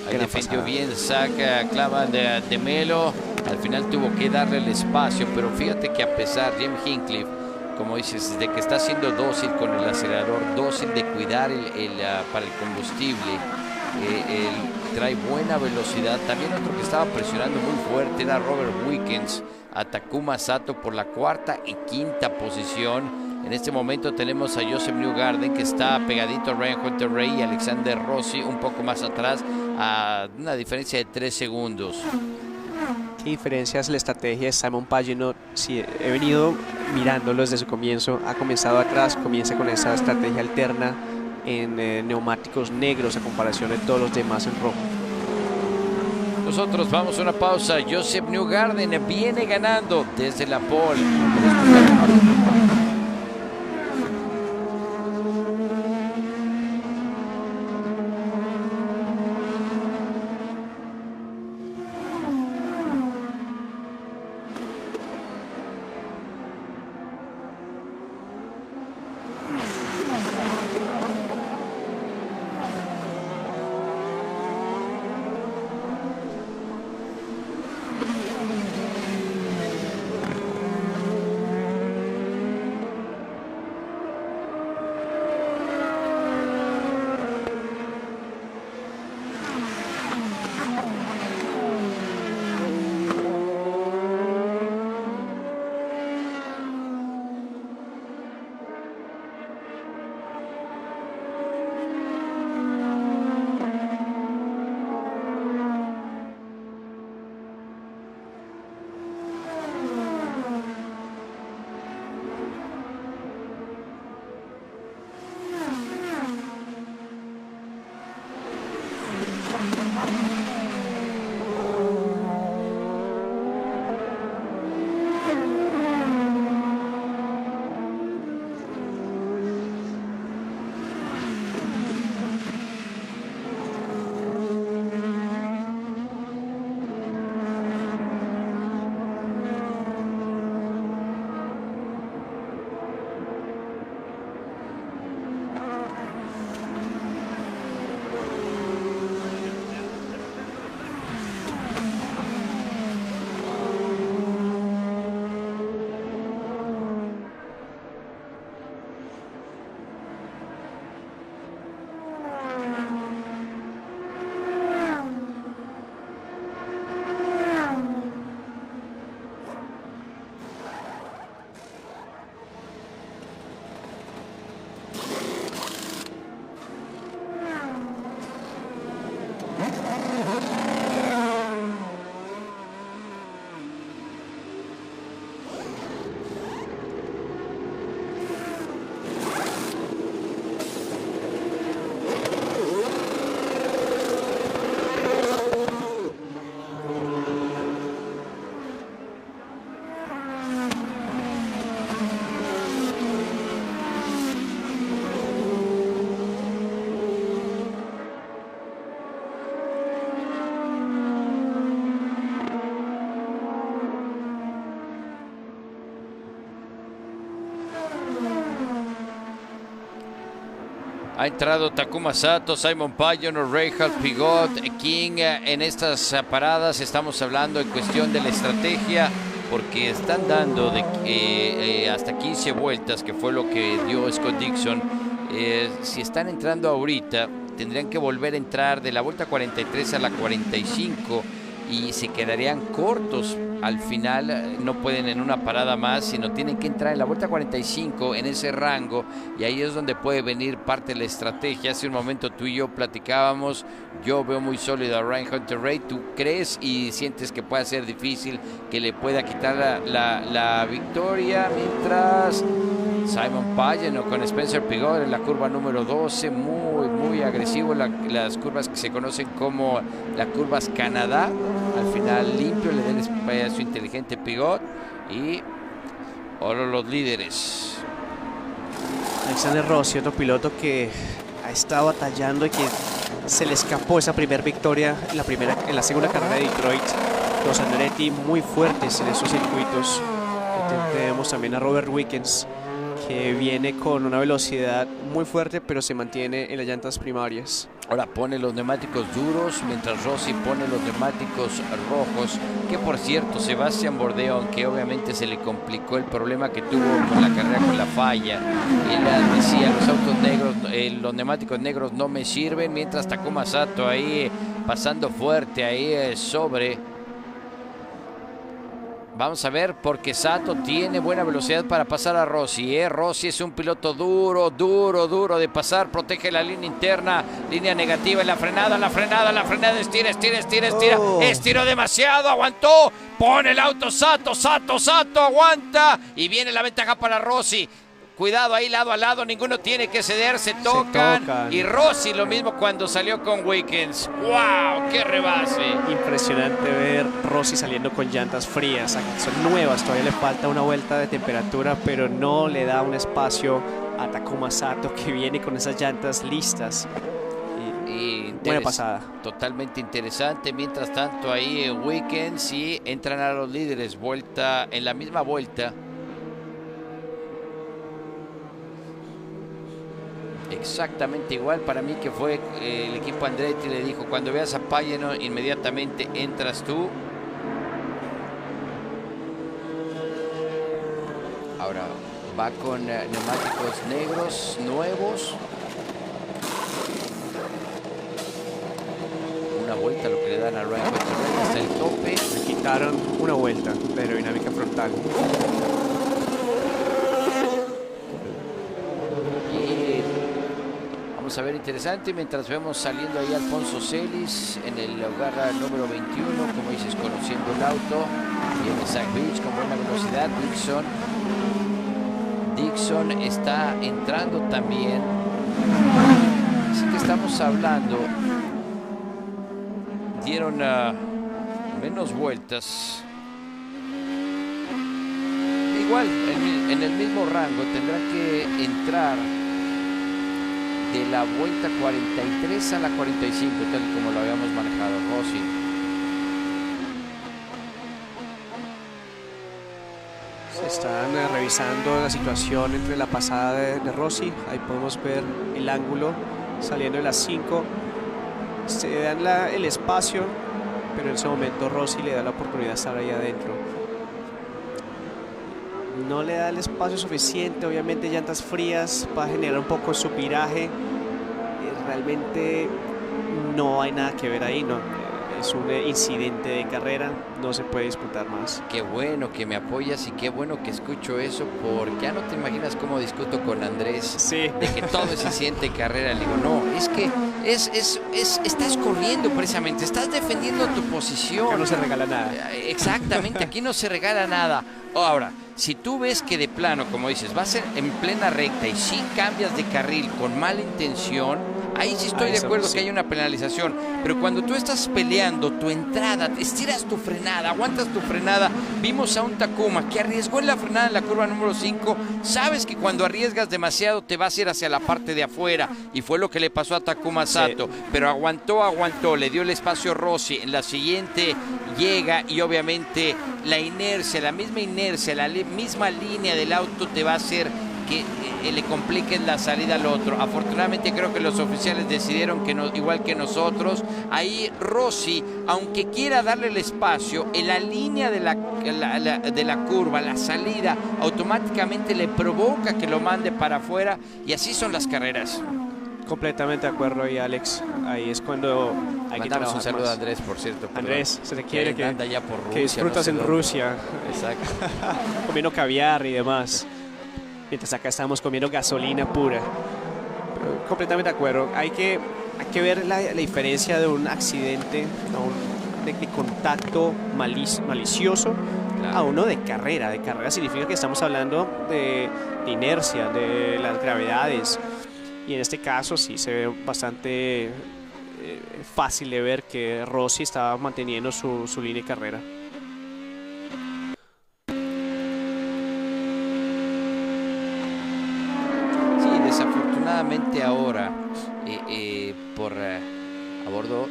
Ahí defendió bien Zach Clavan de Melo. Al final tuvo que darle el espacio, pero fíjate que a pesar James Hinkley, como dices, de que está siendo dócil con el acelerador, dócil de cuidar para el combustible, trae buena velocidad. También otro que estaba presionando muy fuerte era Robert Wickens, a Takuma Sato por la 4ª y 5ª posición. En este momento tenemos a Joseph Newgarden, que está pegadito a Ryan Hunter Ray, y Alexander Rossi un poco más atrás, a una diferencia de 3 segundos. ¿Qué diferencia es la estrategia de Simon Pagino? Si he venido mirándolo desde su comienzo, ha comenzado atrás, comienza con esa estrategia alterna en neumáticos negros a comparación de todos los demás en rojo. Nosotros vamos a una pausa. Joseph Newgarden viene ganando desde la pole. Ha entrado Takuma Sato, Simon Pagano, Reinhard Pigot, King en estas paradas. Estamos hablando en cuestión de la estrategia, porque están dando hasta 15 vueltas, que fue lo que dio Scott Dixon. Si están entrando ahorita, tendrían que volver a entrar de la vuelta 43 a la 45 y se quedarían cortos. Al final no pueden en una parada más, sino tienen que entrar en la vuelta 45 en ese rango, y ahí es donde puede venir parte de la estrategia. Hace un momento tú y yo platicábamos, yo veo muy sólido a Ryan Hunter-Reay. ¿Tú crees y sientes que pueda ser difícil que le pueda quitar la victoria? Mientras Simon Pagano con Spencer Pigot en la curva número 12, muy agresivo, las curvas que se conocen como las curvas Canadá. Al final limpio, le da el espacio inteligente Pigot, y ahora los líderes. Alexander Rossi, otro piloto que ha estado batallando y que se le escapó esa primera victoria en la segunda carrera de Detroit. Los Andretti muy fuertes en esos circuitos. Tenemos también a Robert Wickens, que viene con una velocidad muy fuerte, pero se mantiene en las llantas primarias. Ahora pone los neumáticos duros, mientras Rossi pone los neumáticos rojos, que por cierto Sebastián Bourdais, aunque obviamente se le complicó el problema que tuvo con la carrera con la falla, él decía, los autos negros, los neumáticos negros no me sirven, mientras Takuma Sato ahí pasando fuerte ahí sobre. Vamos a ver, porque Sato tiene buena velocidad para pasar a Rossi. Rossi es un piloto duro de pasar. Protege la línea interna, línea negativa en la frenada, estira. Estiró demasiado, aguantó. Pone el auto Sato, aguanta. Y viene la ventaja para Rossi. Cuidado ahí lado a lado, ninguno tiene que ceder, se tocan. Y Rossi lo mismo cuando salió con Wickens. ¡Wow! ¡Qué rebase! Impresionante ver Rossi saliendo con llantas frías. Son nuevas, todavía le falta una vuelta de temperatura, pero no le da un espacio a Takuma Sato, que viene con esas llantas listas. Buena pasada. Totalmente interesante. Mientras tanto ahí Wickens, y entran a los líderes en la misma vuelta. Exactamente igual para mí, que fue el equipo Andretti le dijo, cuando veas a Pagano inmediatamente entras tú. Ahora va con neumáticos negros nuevos. Una vuelta lo que le dan a Ryan Hunter-Reay hasta el tope. Le quitaron una vuelta de aerodinámica frontal. Vamos a ver, interesante, mientras vemos saliendo ahí Alfonso Celis en el lugar número 21, como dices, conociendo el auto. Viene Zach Beach con buena velocidad. Dixon está entrando también. Así que estamos hablando, dieron menos vueltas. Igual, en el mismo rango tendrá que entrar de la vuelta 43 a la 45, tal como lo habíamos manejado Rossi. Se están revisando la situación entre la pasada de Rossi. Ahí podemos ver el ángulo saliendo de las 5. Se dan el espacio, pero en ese momento Rossi le da la oportunidad de estar ahí adentro. No le da el espacio suficiente, obviamente llantas frías va a generar un poco su viraje. Realmente no hay nada que ver ahí, no. Es un incidente de carrera, no se puede disputar más. Qué bueno que me apoyas y qué bueno que escucho eso, porque ya no te imaginas cómo discuto con Andrés. Sí. De que todo es incidente de carrera. Le digo, no, es que estás corriendo precisamente, estás defendiendo tu posición. Acá no se regala nada. Exactamente, aquí no se regala nada. Ahora, si tú ves que de plano, como dices, vas en plena recta y sí cambias de carril con mala intención, ahí sí estoy de acuerdo que hay una penalización. Pero cuando tú estás peleando tu entrada, estiras tu frenada, aguantas tu frenada. Vimos a un Takuma que arriesgó en la frenada en la curva número 5. Sabes que cuando arriesgas demasiado te vas a ir hacia la parte de afuera, y fue lo que le pasó a Takuma Sato. Sí. Pero aguantó, le dio el espacio a Rossi. En la siguiente llega, y obviamente la inercia, la misma línea del auto te va a hacer que le compliques la salida al otro. Afortunadamente creo que los oficiales decidieron que no, igual que nosotros. Ahí Rossi, aunque quiera darle el espacio, en la línea de la curva, la salida, automáticamente le provoca que lo mande para afuera, y así son las carreras. Completamente de acuerdo ahí, Alex. Ahí es cuando hay que trabajar un saludo más. a Andrés, por cierto. Andrés, se te quiere que, anda ya por Rusia, que disfrutas no sé en Rusia. Exacto. Comiendo caviar y demás. Mientras acá estamos comiendo gasolina pura. Pero completamente de acuerdo. Hay que ver la diferencia de un accidente, de contacto malicioso, claro, a uno de carrera. De carrera significa que estamos hablando de inercia, de las gravedades. Y en este caso sí se ve bastante fácil de ver que Rossi estaba manteniendo su línea de carrera. Sí, desafortunadamente ahora a bordo,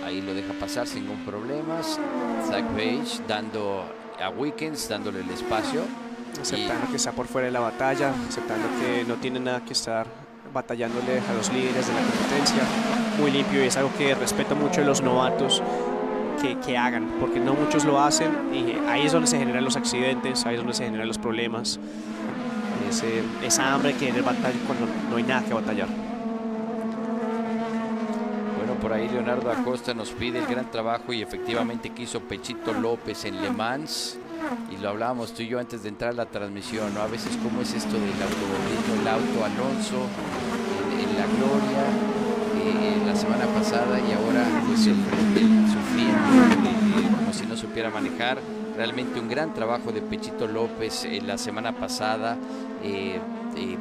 ahí lo deja pasar sin ningún problema. Zach Page dando a Wickens, dándole el espacio. Aceptando que está por fuera de la batalla, aceptando que no tiene nada que estar batallándole a los líderes de la competencia. Muy limpio, y es algo que respeto mucho de los novatos que hagan, porque no muchos lo hacen, y ahí es donde se generan los accidentes, ahí es donde se generan los problemas. Esa hambre que en el batalla cuando no hay nada que batallar. Bueno, por ahí Leonardo Acosta nos pide el gran trabajo y efectivamente que hizo Pechito López en Le Mans. Y lo hablábamos tú y yo antes de entrar a la transmisión, ¿no? A veces cómo es esto del automovilismo, el auto Alonso en la gloria, la semana pasada, y ahora pues sufriendo, como si no supiera manejar. Realmente un gran trabajo de Pechito López la semana pasada.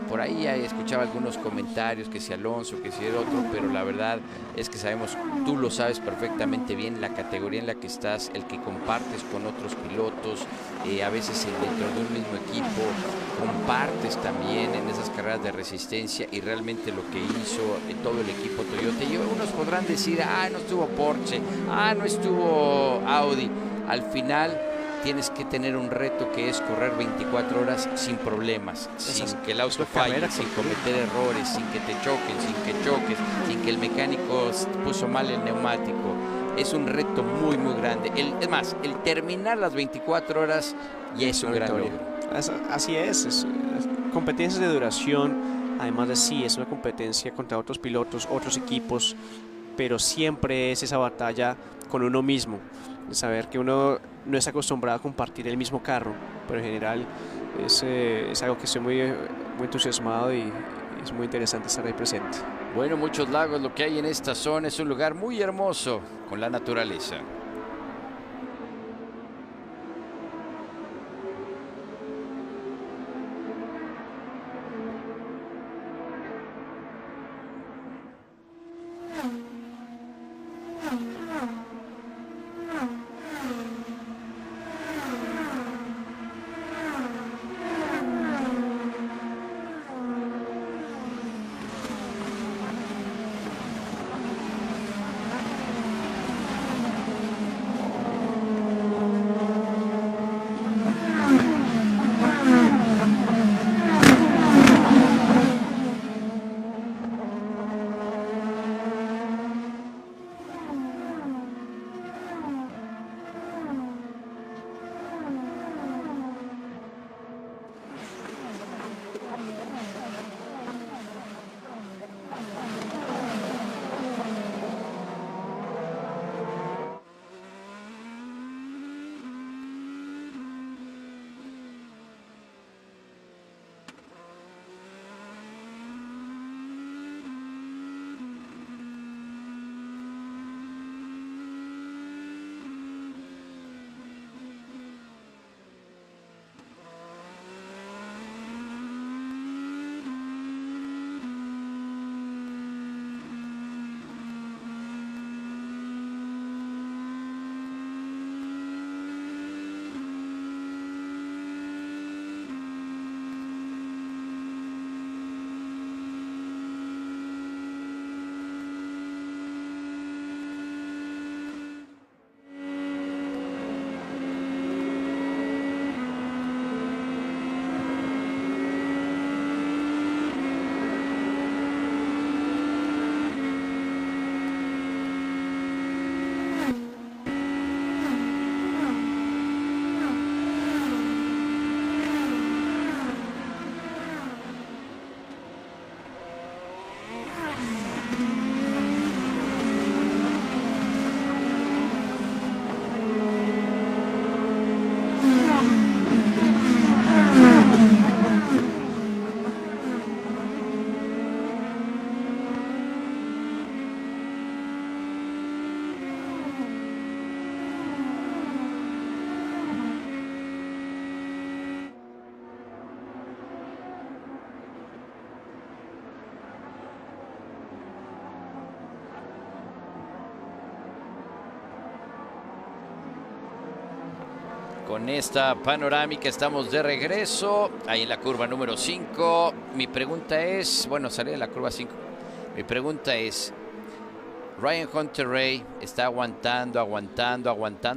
Por ahí escuchaba algunos comentarios, que si Alonso, que si el otro, pero la verdad es que sabemos, tú lo sabes perfectamente bien, la categoría en la que estás, el que compartes con otros pilotos, a veces dentro de un mismo equipo, compartes también en esas carreras de resistencia, y realmente lo que hizo todo el equipo Toyota. Y unos podrán decir, no estuvo Porsche, no estuvo Audi. Al final tienes que tener un reto, que es correr 24 horas sin problemas, sin que el auto falle, sin cometer errores, sin que te choquen, sin que choques, sin que el mecánico puso mal el neumático. Es un reto muy, muy grande. Es más, el terminar las 24 horas ya es un gran logro. Así es competencias de duración, además de sí, es una competencia contra otros pilotos, otros equipos, pero siempre es esa batalla con uno mismo, de saber que uno no es acostumbrado a compartir el mismo carro, pero en general es algo que estoy muy entusiasmado, y es muy interesante estar ahí presente. Bueno, Muchos Lagos, lo que hay en esta zona es un lugar muy hermoso con la naturaleza. Con esta panorámica estamos de regreso, ahí en la curva número 5. Mi pregunta es, bueno, salí de la curva 5. Mi pregunta es, Ryan Hunter-Reay está aguantando,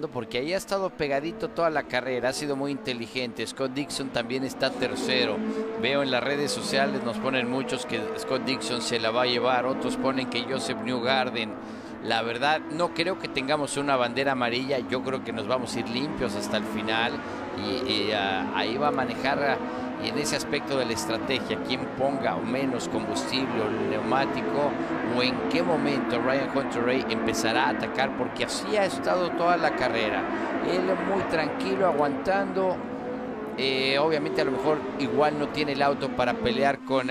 porque ahí ha estado pegadito toda la carrera, ha sido muy inteligente. Scott Dixon también está tercero. Veo en las redes sociales, nos ponen muchos que Scott Dixon se la va a llevar, otros ponen que Joseph Newgarden. La verdad, no creo que tengamos una bandera amarilla, yo creo que nos vamos a ir limpios hasta el final y ahí va a manejar y en ese aspecto de la estrategia, quién ponga o menos combustible o neumático o en qué momento Ryan Hunter-Reay empezará a atacar, porque así ha estado toda la carrera. Él muy tranquilo, aguantando. Obviamente a lo mejor igual no tiene el auto para pelear con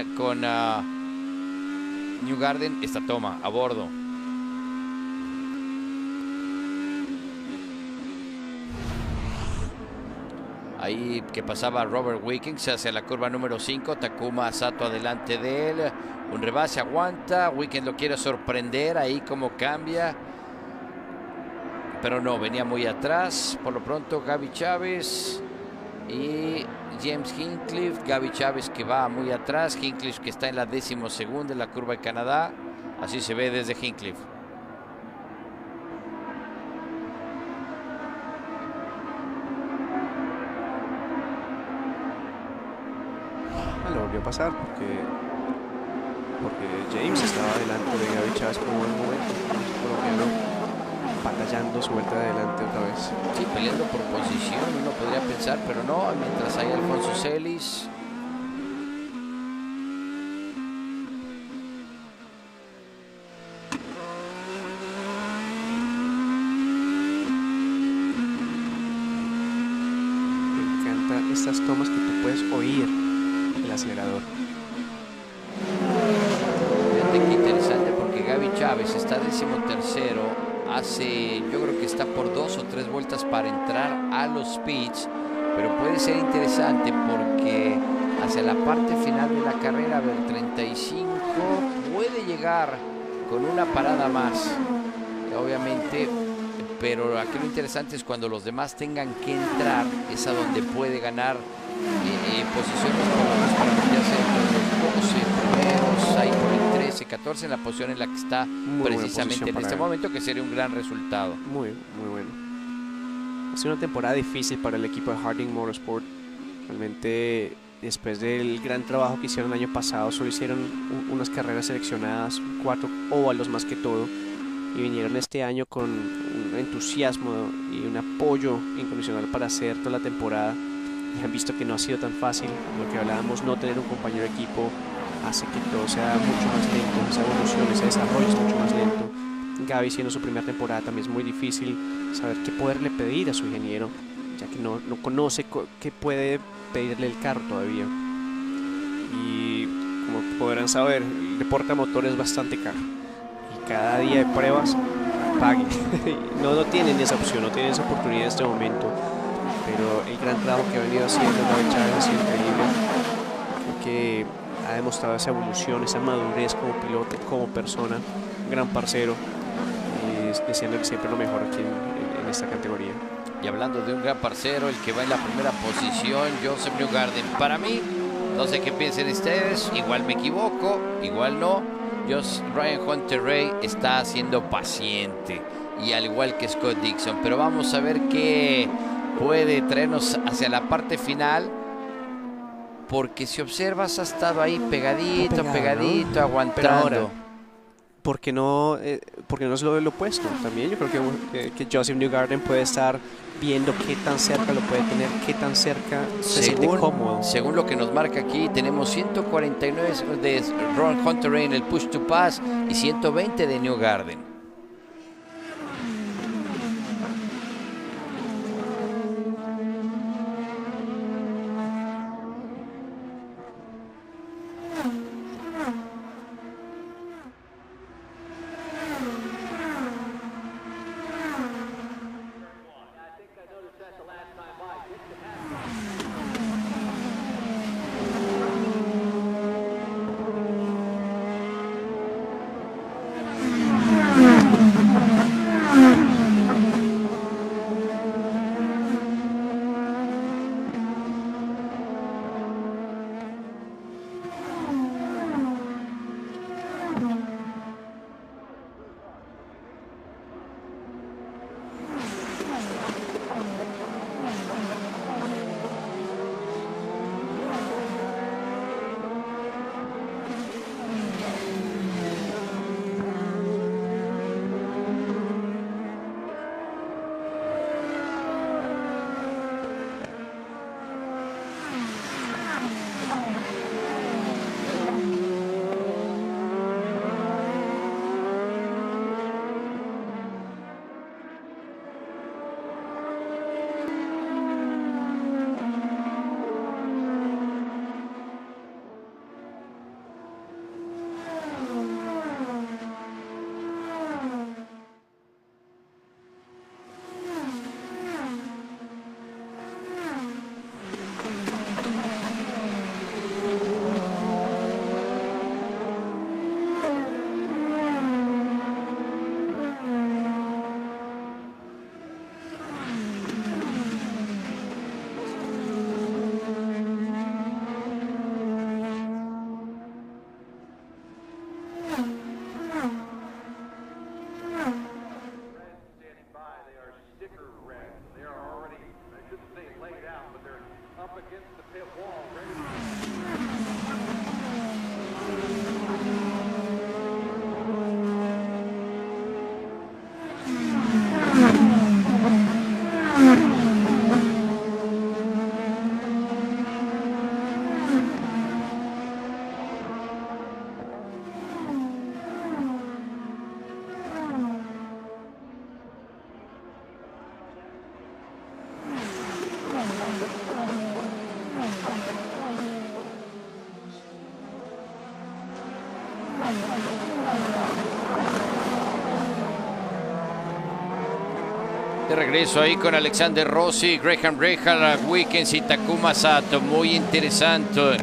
Newgarden. Esta toma a bordo. Ahí que pasaba Robert Wickens hacia la curva número 5. Takuma Sato adelante de él. Un rebase, aguanta. Wickens lo quiere sorprender. Ahí como cambia. Pero no, venía muy atrás. Por lo pronto Gaby Chávez y James Hinchcliffe. Gaby Chávez que va muy atrás. Hinchcliffe que está en la 12ª en la curva de Canadá. Así se ve desde Hinchcliffe. Lo volvió a pasar porque James estaba delante de Gaby Chávez por un buen momento. Colombiano batallando su vuelta de adelante otra vez. Sí, peleando por posición, uno podría pensar, pero no, mientras hay Alfonso Celis. Me encantan estas tomas que tú puedes oír el acelerador. Fíjate qué interesante, porque Gaby Chávez está 13º. Yo creo que está por 2 o 3 vueltas para entrar a los pits, pero puede ser interesante porque hacia la parte final de la carrera del 35 puede llegar con una parada más, obviamente, pero aquí lo interesante es cuando los demás tengan que entrar, es a donde puede ganar posiciones por lo menos para meterse entre los 12 primeros, ahí por el 13, 14 en la posición en la que está precisamente en este momento, que sería un gran resultado. Muy bueno. Ha sido una temporada difícil para el equipo de Harding Motorsport. Realmente, después del gran trabajo que hicieron el año pasado, solo hicieron unas carreras seleccionadas, 4 óvalos más que todo, y vinieron este año con un entusiasmo y un apoyo incondicional para hacer toda la temporada. Y han visto que no ha sido tan fácil, lo que hablábamos, no tener un compañero de equipo hace que todo sea mucho más lento, esa evolución, ese desarrollo es mucho más lento. Gaby, siendo su primera temporada, también es muy difícil saber qué poderle pedir a su ingeniero, ya que no conoce qué puede pedirle el carro todavía. Y como podrán saber, el deporte a motor es bastante caro y cada día de pruebas pague. no tienen esa opción, no tienen esa oportunidad en este momento, pero el gran trabajo que ha venido haciendo Gaby Chávez ha sido increíble. Creo que ha demostrado esa evolución, esa madurez como piloto, como persona, un gran parcero, y deseando siempre lo mejor aquí en esta categoría. Y hablando de un gran parcero, el que va en la primera posición, Joseph Newgarden. Para mí, no sé qué piensen ustedes, igual me equivoco, igual no. Ryan Hunter-Reay está siendo paciente, y al igual que Scott Dixon, pero vamos a ver qué puede traernos hacia la parte final, porque si observas ha estado ahí pegadito, ¿no? Aguantando. Pero ahora, ¿por qué no es lo opuesto? También yo creo que Joseph Newgarden puede estar viendo qué tan cerca lo puede tener, qué tan cerca se siente cómodo. Según lo que nos marca aquí, tenemos 149 de Ryan Hunter-Reay en el push to pass y 120 de Newgarden. De regreso ahí con Alexander Rossi, Graham Rahal, Wickens y Takuma Sato. Muy interesante.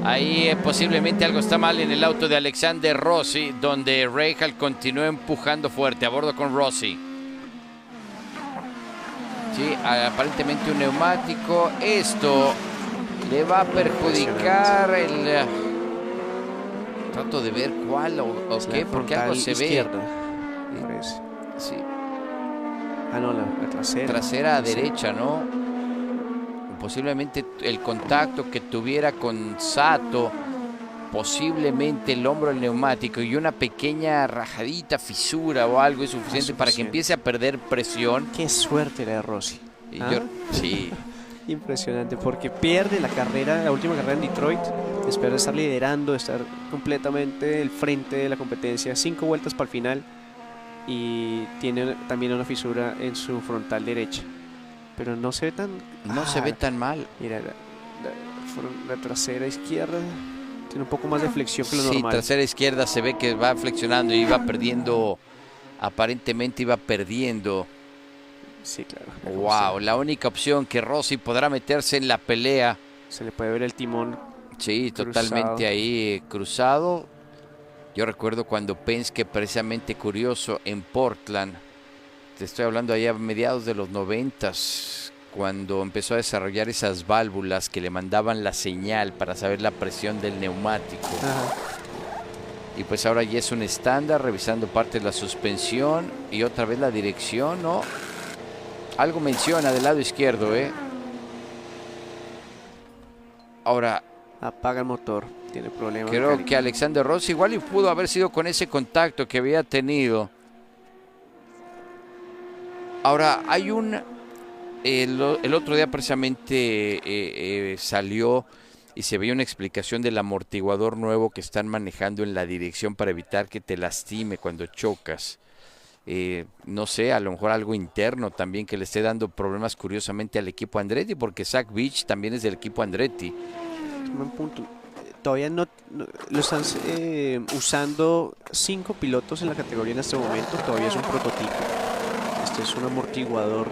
Ahí posiblemente algo está mal en el auto de Alexander Rossi, donde Rahal continúa empujando fuerte a bordo con Rossi. Sí, aparentemente un neumático. Esto le va a perjudicar el... Trato de ver cuál o qué, porque algo se izquierda, ve. parece. Sí. Ah, no, la trasera. Trasera a derecha, ¿no? Posiblemente el contacto que tuviera con Sato, posiblemente el hombro del neumático y una pequeña rajadita, fisura o algo es suficiente para que empiece a perder presión. Qué suerte la de Rossi. Y ¿Ah? Sí. Impresionante, porque pierde la carrera, la última carrera en Detroit, después de estar liderando, de estar completamente al frente de la competencia, 5 vueltas para el final, y tiene también una fisura en su frontal derecha. Pero no se ve tan... No se ve tan mal. Mira, la trasera izquierda tiene un poco más de flexión que lo normal. Sí, trasera izquierda se ve que va flexionando y iba perdiendo, aparentemente iba perdiendo. Sí, claro. Wow, la única opción que Rossi podrá meterse en la pelea. Se le puede ver el timón. Sí, cruzado. totalmente ahí cruzado. Yo recuerdo cuando Penske, precisamente curioso, en Portland, te estoy hablando allá a mediados de los 90s, cuando empezó a desarrollar esas válvulas que le mandaban la señal para saber la presión del neumático. Ajá. Y pues ahora ya es un estándar, revisando parte de la suspensión y otra vez la dirección, ¿no? Algo menciona del lado izquierdo, ¿eh? Ahora... Apaga el motor, tiene problemas. Creo que Alexander Rossi igual y pudo haber sido con ese contacto que había tenido. Ahora, hay un... El otro día precisamente salió y se veía una explicación del amortiguador nuevo que están manejando en la dirección para evitar que te lastime cuando chocas. No sé, a lo mejor algo interno también que le esté dando problemas curiosamente al equipo Andretti, porque Zach Beach también es del equipo Andretti. Un punto. Todavía no lo están usando 5 pilotos en la categoría en este momento. Todavía es un prototipo. Este es un amortiguador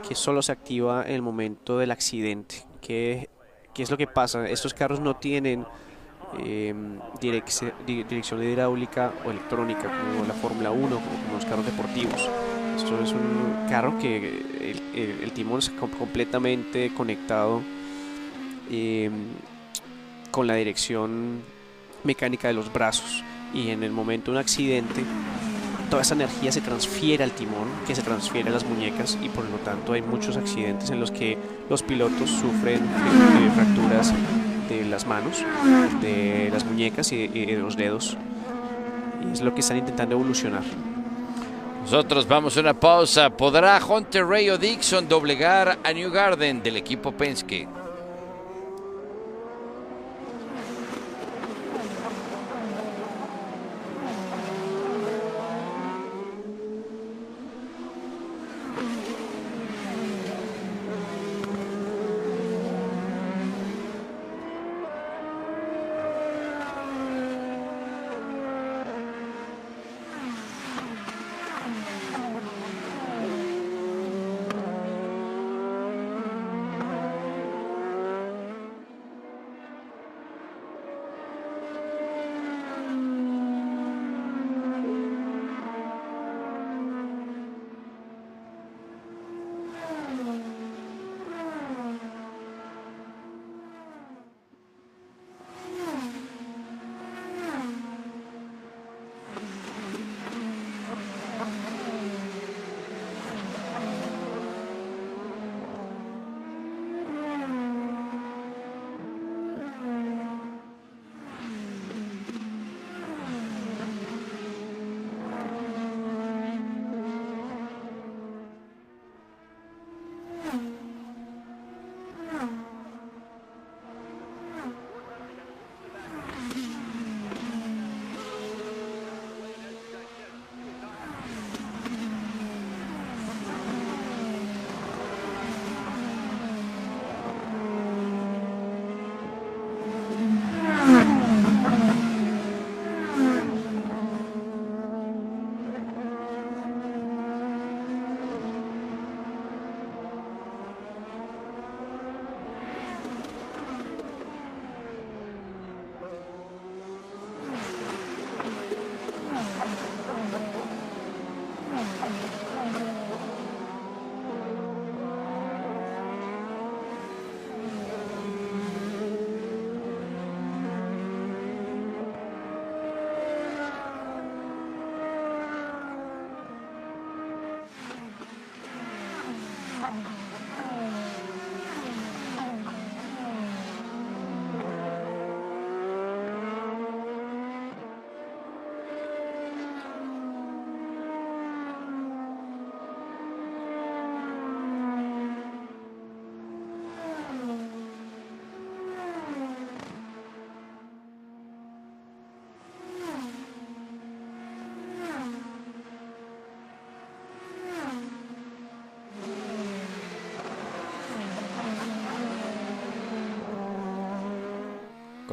que solo se activa en el momento del accidente. ¿Qué es lo que pasa? Estos carros no tienen dirección hidráulica o electrónica como la Fórmula 1, como los carros deportivos. Esto es un carro que el timón es completamente conectado con la dirección mecánica de los brazos, y en el momento de un accidente toda esa energía se transfiere al timón, que se transfiere a las muñecas, y por lo tanto hay muchos accidentes en los que los pilotos sufren fracturas de las manos, de las muñecas y de los dedos, y es lo que están intentando evolucionar. Nosotros vamos a una pausa. ¿Podrá Hunter Ray o Dixon doblegar a Newgarden del equipo Penske?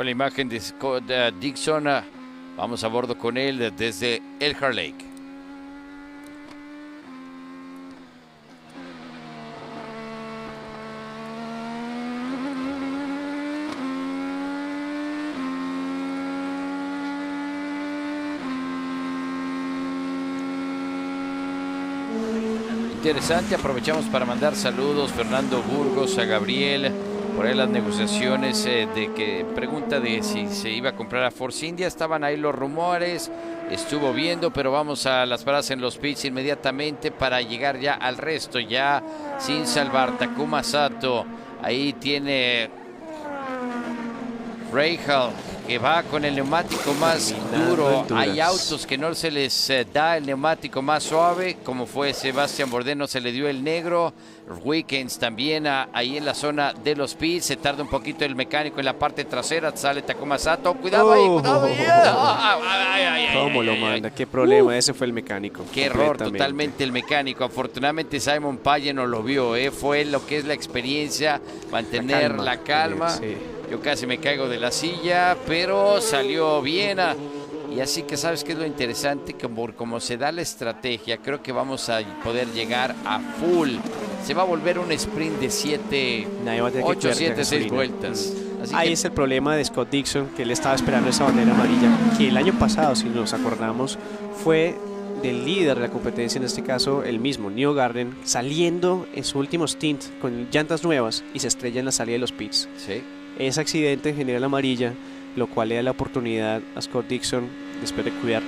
con la imagen de Scott Dixon. Vamos a bordo con él desde Elkhart Lake. Interesante, aprovechamos para mandar saludos Fernando Burgos, a Gabriel, por ahí las negociaciones de que pregunta de si se iba a comprar a Force India, estaban ahí los rumores, estuvo viendo, pero vamos a las paradas en los pits inmediatamente para llegar ya al resto, ya sin salvar. Takuma Sato, ahí tiene Rahal, que va con el neumático más duro. Hay autos que no se les da el neumático más suave, como fue Sebastián Bourdais, no se le dio el negro. Wickens también ahí en la zona de los pits, se tarda un poquito el mecánico en la parte trasera, sale Takuma Sato, cuidado ahí, cuidado ahí. ¿Cómo lo manda? Qué problema, ese fue el mecánico. Qué error totalmente el mecánico. Afortunadamente Simon Pagge no lo vio, fue lo que es la experiencia, mantener la calma. Sí. Yo casi me caigo de la silla, pero salió bien. Y así que sabes qué es lo interesante, como se da la estrategia, creo que vamos a poder llegar a full. Se va a volver un sprint de 8, 7, 6 vueltas. Así ahí es el problema de Scott Dixon, que él estaba esperando esa bandera amarilla, que el año pasado, si nos acordamos, fue del líder de la competencia, en este caso el mismo Newgarden, saliendo en su último stint con llantas nuevas y se estrella en la salida de los pits. Sí. Ese accidente genera la amarilla, lo cual le da la oportunidad a Scott Dixon, después de cuidar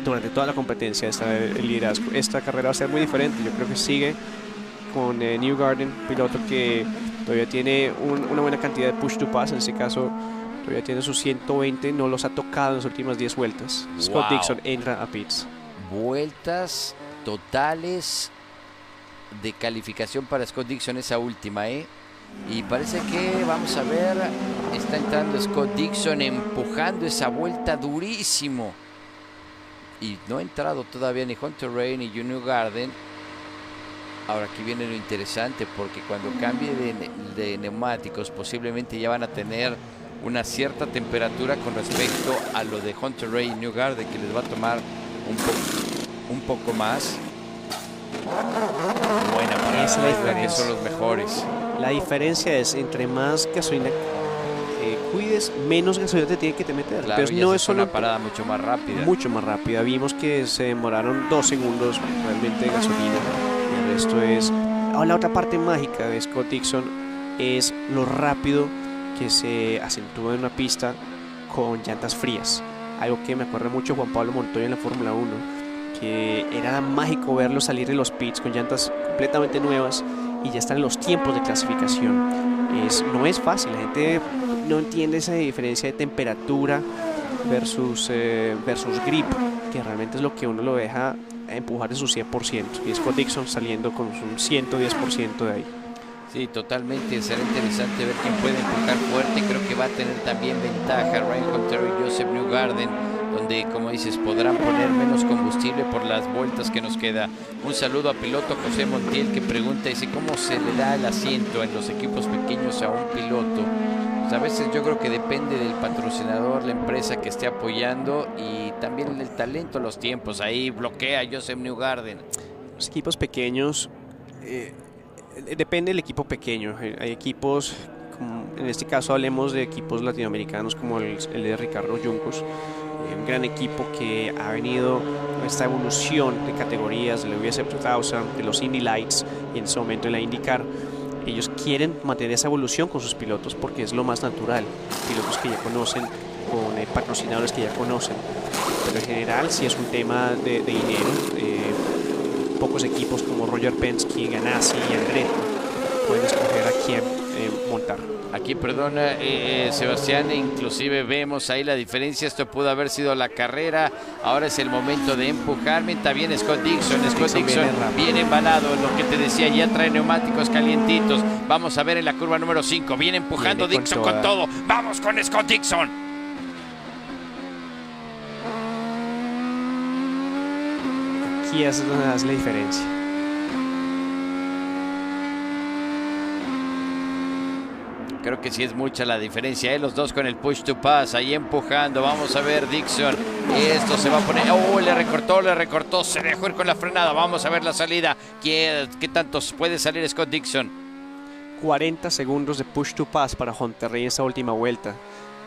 durante toda la competencia, el liderazgo. Esta carrera va a ser muy diferente. Yo creo que sigue con Newgarden, piloto que todavía tiene una buena cantidad de push to pass. En este caso, todavía tiene sus 120, no los ha tocado en las últimas 10 vueltas. Scott Dixon entra a pits. Vueltas totales de calificación para Scott Dixon, esa última, Y parece que, vamos a ver, está entrando Scott Dixon empujando esa vuelta durísimo. Y no ha entrado todavía ni Hunter Ray ni Newgarden. Ahora aquí viene lo interesante, porque cuando cambie de neumáticos posiblemente ya van a tener una cierta temperatura con respecto a lo de Hunter Ray y Newgarden, que les va a tomar un poco más. Buena parada, esa es la diferencia. Que son los mejores. La diferencia es, entre más gasolina cuides, menos gasolina te tiene que meter. Claro, entonces no es solo una parada mucho más rápida. Mucho más rápida. Vimos que se demoraron 2 segundos realmente de gasolina. Y el resto es... la otra parte mágica de Scott Dixon es lo rápido que se acentúa en una pista con llantas frías. Algo que me acuerda mucho Juan Pablo Montoya en la Fórmula 1, que era mágico verlo salir de los pits con llantas completamente nuevas y ya están en los tiempos de clasificación. No es fácil, la gente no entiende esa diferencia de temperatura versus grip, que realmente es lo que uno lo deja empujar de su 100%, y Scott Dixon saliendo con un 110% de ahí. Sí, totalmente, será interesante ver quién puede empujar fuerte. Creo que va a tener también ventaja Ryan Hunter y Joseph Newgarden, donde, como dices, podrán poner menos combustible por las vueltas que nos queda. Un saludo a piloto José Montiel, que pregunta, dice, ¿cómo se le da el asiento en los equipos pequeños a un piloto? Pues a veces yo creo que depende del patrocinador, la empresa que esté apoyando, y también el talento, los tiempos. Ahí bloquea a Joseph Newgarden. Los equipos pequeños, depende del equipo pequeño. Hay equipos, como en este caso hablemos de equipos latinoamericanos como el de Ricardo Juncos, un gran equipo que ha venido esta evolución de categorías del WSF 2000, de los Indy Lights y en ese momento en la IndyCar. Ellos quieren mantener esa evolución con sus pilotos porque es lo más natural. Pilotos que ya conocen, con patrocinadores que ya conocen. Pero en general sí es un tema de dinero. Pocos equipos como Roger Penske, Ganassi y Andretti pueden escoger a quién montar. Aquí, perdona, Sebastián, inclusive vemos ahí la diferencia. Esto pudo haber sido la carrera. Ahora es el momento de empujar. Mientras viene Scott Dixon. Scott Dixon viene embalado. Lo que te decía, ya trae neumáticos calientitos. Vamos a ver en la curva número 5. Viene empujando Dixon con todo. ¡Vamos con Scott Dixon! Aquí es donde hace la diferencia. Creo que sí es mucha la diferencia, ¿eh? Los dos con el push to pass, ahí empujando. Vamos a ver Dixon. Esto se va a poner... ¡Oh! Le recortó. Se dejó ir con la frenada. Vamos a ver la salida. ¿Qué tantos puede salir Scott Dixon? 40 segundos de push to pass para Hunter-Reay en esa última vuelta.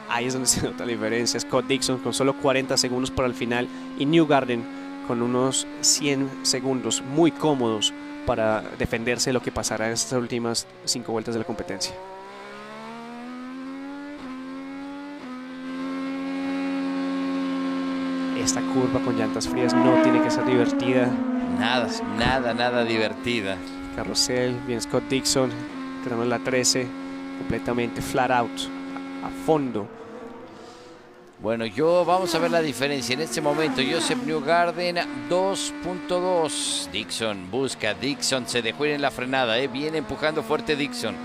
Ahí es donde se nota la diferencia. Scott Dixon con solo 40 segundos para el final y Newgarden con unos 100 segundos muy cómodos para defenderse de lo que pasará en estas últimas 5 vueltas de la competencia. Esta curva con llantas frías no tiene que ser divertida. Nada divertida. Carrusel, bien Scott Dixon, tenemos la 13, completamente flat out, a fondo. Bueno, vamos a ver la diferencia en este momento. Joseph Newgarden 2.2. Dixon se dejó ir en la frenada, viene empujando fuerte Dixon.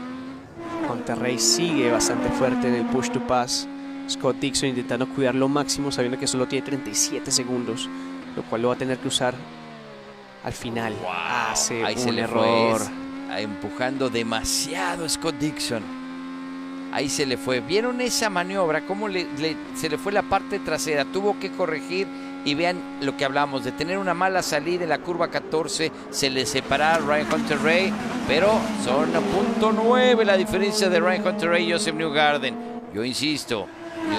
Hunter-Reay sigue bastante fuerte en el push to pass. Scott Dixon intentando cuidar lo máximo, sabiendo que solo tiene 37 segundos, lo cual lo va a tener que usar al final. Wow. Hace Ahí un error. Empujando demasiado Scott Dixon. Ahí se le fue. ¿Vieron esa maniobra? Cómo se le fue la parte trasera. Tuvo que corregir. Y vean lo que hablamos, de tener una mala salida en la curva 14. Se le separa a Ryan Hunter-Reay. Pero son .9 la diferencia de Ryan Hunter-Reay y Joseph Newgarden. Yo insisto,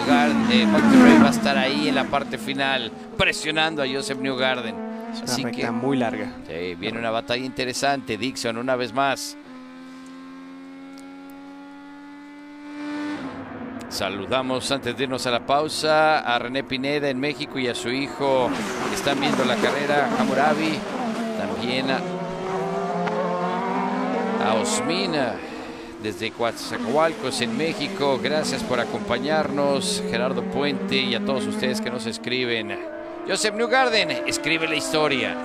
Hunter-Reay va a estar ahí en la parte final, presionando a Joseph Newgarden. Es una recta muy larga. Sí, viene una batalla interesante. Dixon una vez más. Saludamos antes de irnos a la pausa a René Pineda en México y a su hijo que están viendo la carrera, Hammurabi. También a Osmina desde Coatzacoalcos en México. Gracias por acompañarnos, Gerardo Puente, y a todos ustedes que nos escriben. Joseph Newgarden escribe la historia.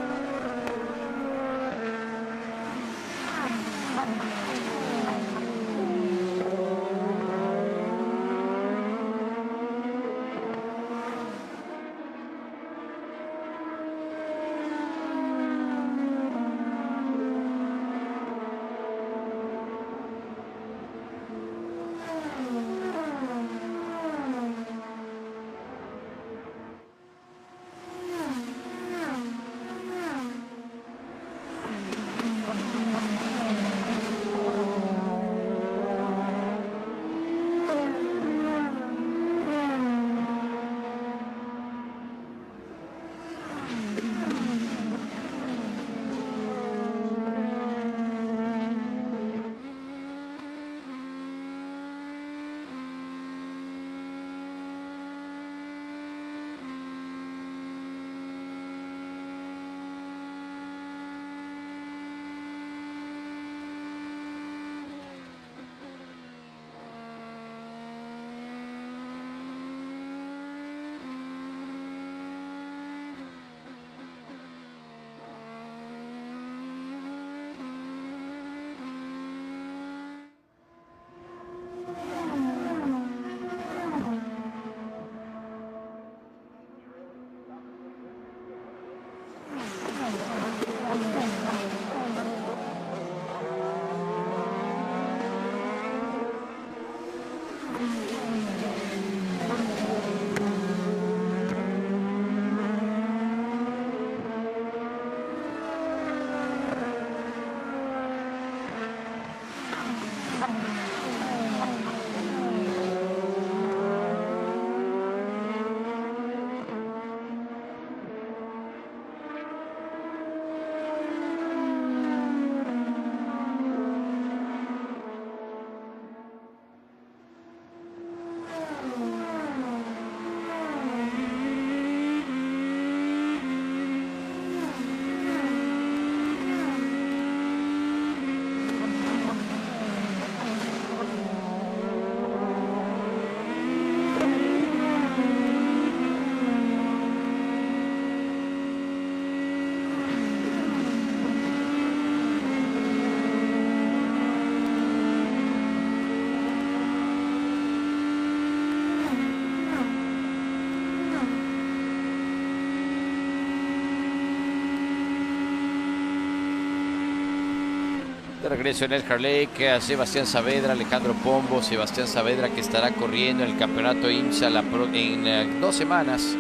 De regreso en el Harley, que a Sebastián Saavedra, Alejandro Pombo. Sebastián Saavedra, que estará corriendo en el campeonato IMSA en 2 semanas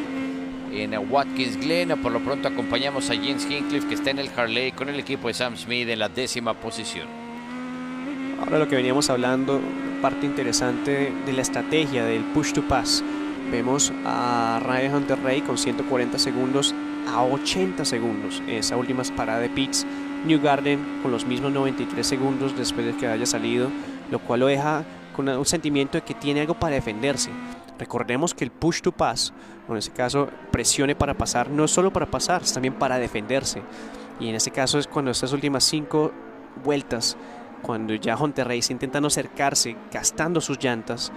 en Watkins Glen. Por lo pronto acompañamos a Jens Hinckliffe, que está en el Harley con el equipo de Sam Smith en la 10ª posición. Ahora lo que veníamos hablando, parte interesante de la estrategia del push to pass. Vemos a Ryan Hunter-Reay con 140 segundos a 80 segundos en esa última parada de pits. Newgarden con los mismos 93 segundos después de que haya salido, lo cual lo deja con un sentimiento de que tiene algo para defenderse. Recordemos que el push to pass, o en este caso presione para pasar, no es solo para pasar, es también para defenderse. Y en este caso es cuando estas últimas 5 vueltas, cuando ya Hunter-Reay está intentando acercarse, gastando sus llantas,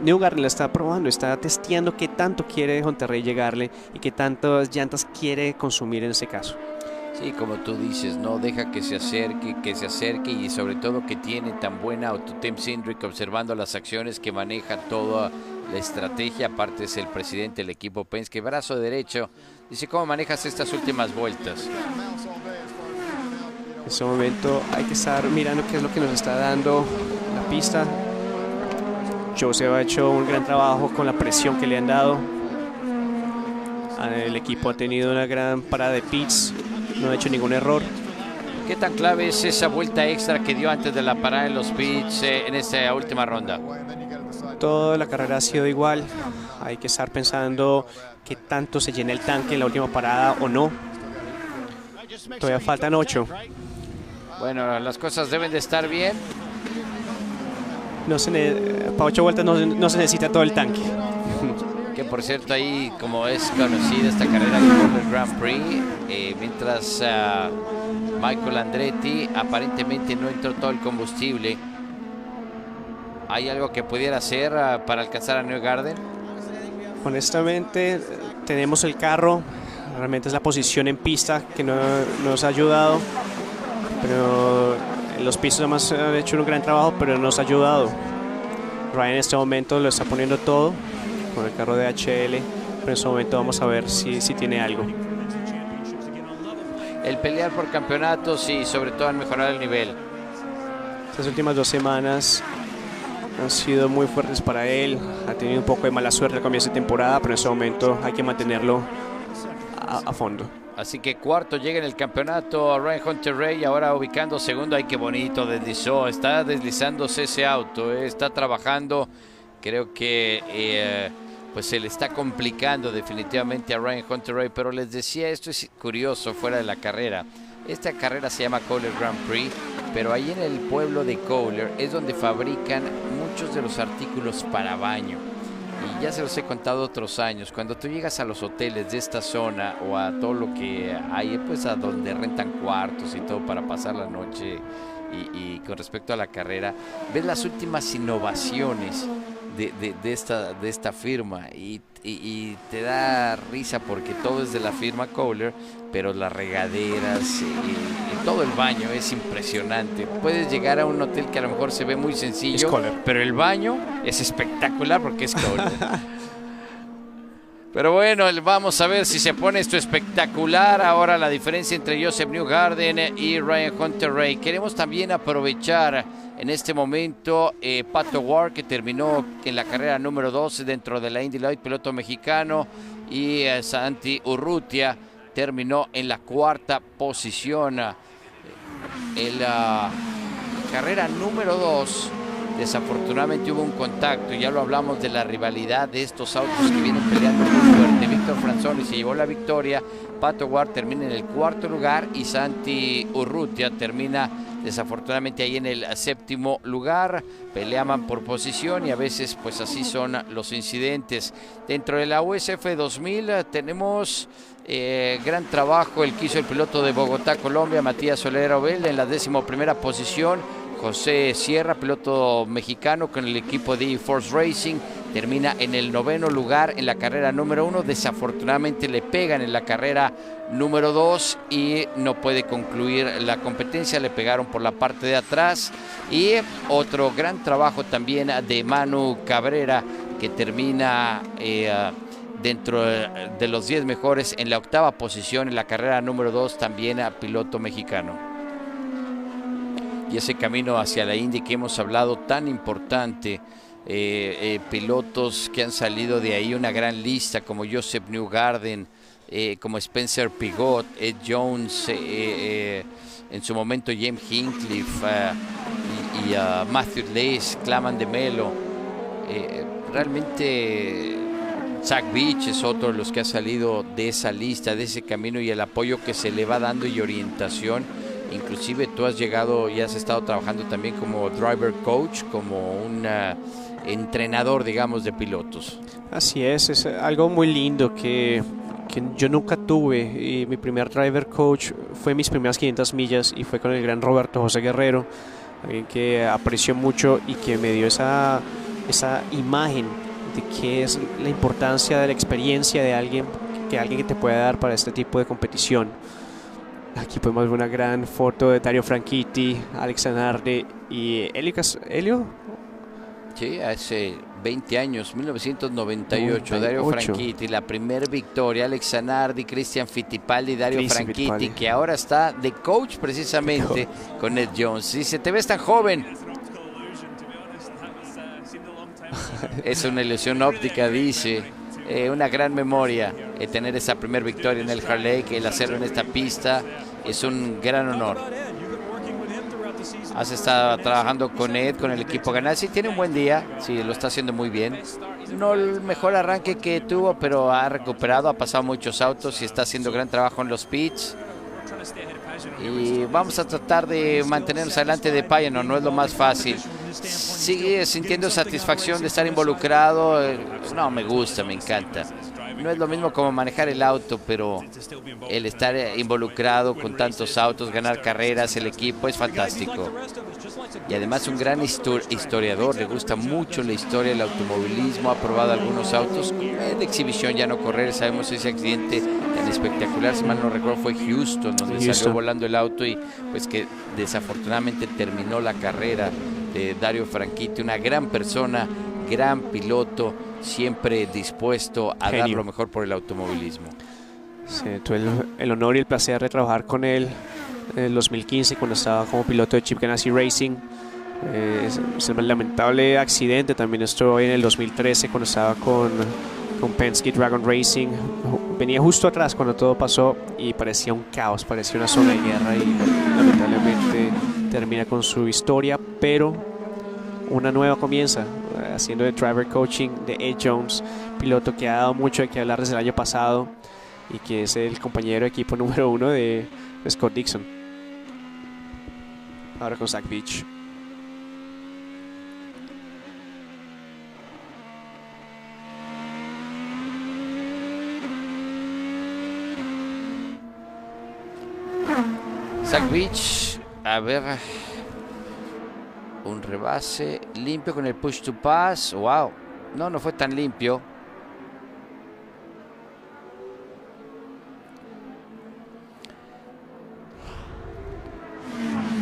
Newgarden la está probando, está testeando qué tanto quiere Hunter-Reay llegarle y qué tantas llantas quiere consumir en ese caso. Sí, como tú dices, no deja que se acerque y sobre todo que tiene tan buena Tim Cindric observando las acciones, que maneja toda la estrategia. Aparte es el presidente del equipo Penske, brazo derecho. Dice, ¿cómo manejas estas últimas vueltas? En este momento hay que estar mirando qué es lo que nos está dando la pista. Joseph ha hecho un gran trabajo con la presión que le han dado. El equipo ha tenido una gran parada de pits, no ha hecho ningún error. ¿Qué tan clave es esa vuelta extra que dio antes de la parada en los pits en esta última ronda? Toda la carrera ha sido igual. Hay que estar pensando qué tanto se llena el tanque en la última parada o no. Todavía faltan 8. Bueno, las cosas deben de estar bien. Para 8 vueltas no se necesita todo el tanque. Que por cierto, ahí como es conocida esta carrera del Grand Prix, mientras Michael Andretti aparentemente no entró todo el combustible. ¿Hay algo que pudiera hacer para alcanzar a Newgarden? Honestamente, tenemos el carro. Realmente es la posición en pista que no nos ha ayudado. Pero los pisos además han hecho un gran trabajo, pero nos ha ayudado. Ryan en este momento lo está poniendo todo con el carro de HL, pero en este momento vamos a ver si tiene algo. El pelear por campeonatos y sobre todo en mejorar el nivel. Estas últimas 2 semanas han sido muy fuertes para él. Ha tenido un poco de mala suerte al comienzo de temporada, pero en este momento hay que mantenerlo a fondo. Así que cuarto llega en el campeonato Ryan Hunter-Reay, ahora ubicando segundo. Ay, qué bonito deslizó, está deslizándose ese auto, está trabajando. Creo que pues se le está complicando definitivamente a Ryan Hunter-Reay, pero les decía, esto es curioso fuera de la carrera. Esta carrera se llama Kohler Grand Prix, pero ahí en el pueblo de Kohler es donde fabrican muchos de los artículos para baño. Y ya se los he contado otros años, cuando tú llegas a los hoteles de esta zona o a todo lo que hay, pues a donde rentan cuartos y todo para pasar la noche y con respecto a la carrera, ves las últimas innovaciones de esta firma y te da risa porque todo es de la firma Kohler, pero las regaderas y todo el baño es impresionante. Puedes llegar a un hotel que a lo mejor se ve muy sencillo, pero el baño es espectacular porque es Kohler. Pero bueno, vamos a ver si se pone esto espectacular. Ahora la diferencia entre Joseph Newgarden y Ryan Hunter-Reay. Queremos también aprovechar en este momento Pato Ward, que terminó en la carrera número 12 dentro de la Indy Light, piloto mexicano, y Santi Urrutia terminó en la 4ª posición. En la carrera número 2 desafortunadamente hubo un contacto, ya lo hablamos de la rivalidad de estos autos que vienen peleando muy fuerte. Víctor Franzoni se llevó la victoria, Pato Ward termina en el 4º lugar y Santi Urrutia termina desafortunadamente ahí en el 7º lugar. Peleaban por posición y a veces pues así son los incidentes. Dentro de la USF 2000 tenemos gran trabajo el que hizo el piloto de Bogotá, Colombia, Matías Soler Obel, en la 11ª posición. José Sierra, piloto mexicano con el equipo de Force Racing, termina en el 9º lugar en la carrera número 1. Desafortunadamente le pegan en la carrera número 2 y no puede concluir la competencia. Le pegaron por la parte de atrás. Y otro gran trabajo también de Manu Cabrera, que termina dentro de los 10 mejores en la 8ª posición en la carrera número 2, también a piloto mexicano. y ese camino hacia la Indy que hemos hablado tan importante. Pilotos que han salido de ahí, una gran lista como Joseph Newgarden, como Spencer Pigot, Ed Jones, en su momento James Hinchcliffe y Matthew Lees, Claman de Melo. Realmente Zach Beach es otro de los que ha salido de esa lista, de ese camino, y el apoyo que se le va dando y orientación. Inclusive tú has llegado y has estado trabajando también como driver coach, como un entrenador, digamos, de pilotos. Así es algo muy lindo que yo nunca tuve. Y mi primer driver coach fue mis primeras 500 millas y fue con el gran Roberto José Guerrero, alguien que aprecio mucho y que me dio esa imagen de qué es la importancia de la experiencia de alguien que te puede dar para este tipo de competición. Aquí podemos ver una gran foto de Dario Franchitti, Alex Zanardi y Elio. Sí, hace 20 años, 1998, Dario Franchitti, la primera victoria, Alex Zanardi, Christian Fittipaldi, Dario Franchitti, que ahora está de coach precisamente con Ed Jones. Dice, te ves tan joven. Es una ilusión óptica, dice. Una gran memoria tener esa primera victoria en el Harley, el hacerlo en esta pista es un gran honor. Has estado trabajando con Ed, con el equipo Ganassi, tiene un buen día, sí, lo está haciendo muy bien. No el mejor arranque que tuvo, pero ha recuperado, ha pasado muchos autos y está haciendo gran trabajo en los pits. Y vamos a tratar de mantenernos adelante de Payano, no es lo más fácil. Sigue sintiendo satisfacción de estar involucrado. No, me gusta, me encanta. No es lo mismo como manejar el auto, pero el estar involucrado con tantos autos, ganar carreras, el equipo, es fantástico. Y además un gran historiador, le gusta mucho la historia del automovilismo, ha probado algunos autos de exhibición, ya no correr. Sabemos ese accidente tan espectacular, si mal no recuerdo fue Houston, donde salió volando el auto y pues que desafortunadamente terminó la carrera de Dario Franchitti, una gran persona, gran piloto, siempre dispuesto a dar lo mejor por el automovilismo. Sí, tuve el honor y el placer de trabajar con él en el 2015 cuando estaba como piloto de Chip Ganassi Racing. Es un lamentable accidente. También estuve en el 2013 cuando estaba con Penske Dragon Racing. Venía justo atrás cuando todo pasó y parecía un caos, parecía una zona de guerra, y lamentablemente termina con su historia, pero una nueva comienza, haciendo de driver coaching de Ed Jones, piloto que ha dado mucho de qué hablar desde el año pasado y que es el compañero de equipo número 1 de Scott Dixon. Ahora con Zach Beach. Zach Beach, a ver, un rebase limpio con el push to pass. Wow, no fue tan limpio.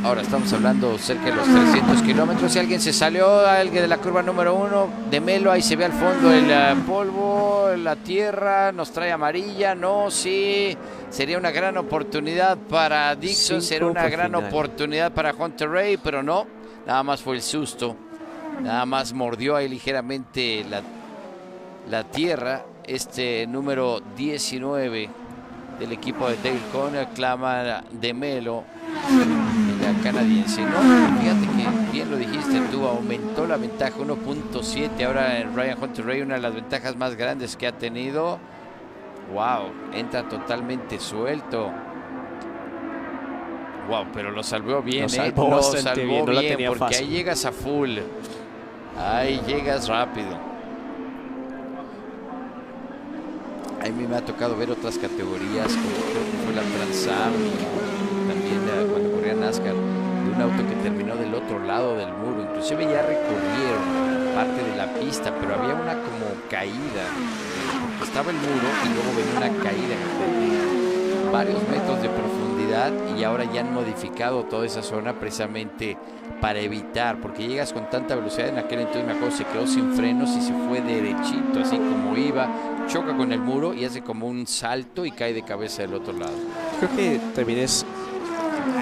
Ahora estamos hablando cerca de los 300 kilómetros. Si alguien se salió, alguien de la curva número 1 de Melo, ahí se ve al fondo el polvo, la tierra, nos trae amarilla. No, sí, sería una gran oportunidad para Dixon, sería una gran oportunidad para Hunter Ray, pero no, nada más fue el susto, nada más mordió ahí ligeramente la tierra. Este número 19 del equipo de Dale Conner, Claman de Melo, la canadiense. No, fíjate que bien lo dijiste tú, aumentó la ventaja 1.7. Ahora en Ryan Hunter Ray, una de las ventajas más grandes que ha tenido. Wow, entra totalmente suelto. Wow, pero lo salvó bien, lo salvó bien, porque fácil. Ahí llegas a full, ahí llegas rápido. A mí me ha tocado ver otras categorías, como creo que fue la Trans Am, también cuando corría NASCAR, de un auto que terminó del otro lado del muro. Inclusive ya recorrieron parte de la pista, pero había una como caída, porque estaba el muro y luego venía una caída de varios metros de profundidad, y ahora ya han modificado toda esa zona precisamente para evitar, porque llegas con tanta velocidad. En aquel entonces me acuerdo, se quedó sin frenos y se fue derechito, así como iba, choca con el muro y hace como un salto y cae de cabeza del otro lado. Creo que también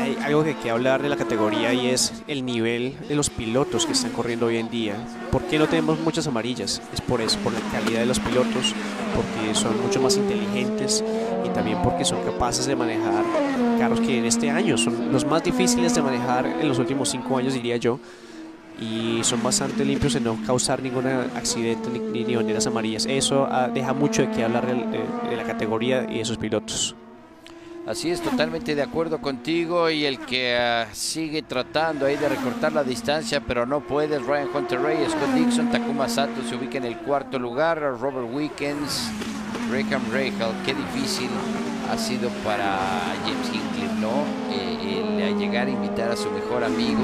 hay algo que hay que hablar de la categoría y es el nivel de los pilotos que están corriendo hoy en día. ¿Por qué no tenemos muchas amarillas? Es por eso, por la calidad de los pilotos, porque son mucho más inteligentes y también porque son capaces de manejar carros que en este año son los más difíciles de manejar en los últimos 5 años, diría yo. Y son bastante limpios de no causar ningún accidente ni banderas amarillas. Eso deja mucho de qué hablar de la categoría y de sus pilotos. Así es, totalmente de acuerdo contigo, y el que sigue tratando ahí de recortar la distancia, pero no puede, Ryan Hunter-Reay, Scott Dixon, Takuma Sato se ubica en el 4º lugar, Robert Wickens, Graham Rahal. Qué difícil ha sido para James Hinchcliffe, ¿no? El llegar a invitar a su mejor amigo.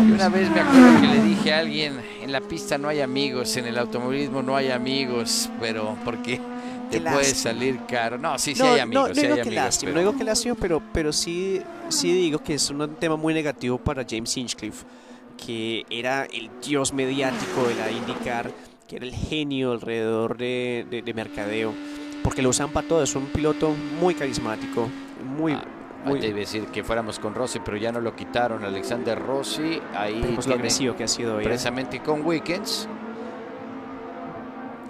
Y una vez me acuerdo que le dije a alguien, en la pista no hay amigos, en el automovilismo no hay amigos, pero ¿por qué? Te puede salir caro. No, sí hay amigos. No, sí digo hay que amigos, lástima, no digo que lástima, pero sí digo que es un tema muy negativo para James Hinchcliffe, que era el dios mediático de la IndyCar, que era el genio alrededor de mercadeo, porque lo usan para todo. Es un piloto muy carismático, muy... Te iba a decir que fuéramos con Rossi, pero ya no lo quitaron. Alexander Rossi, ahí pues lo agresivo que ha sido hoy. Precisamente con Wickens,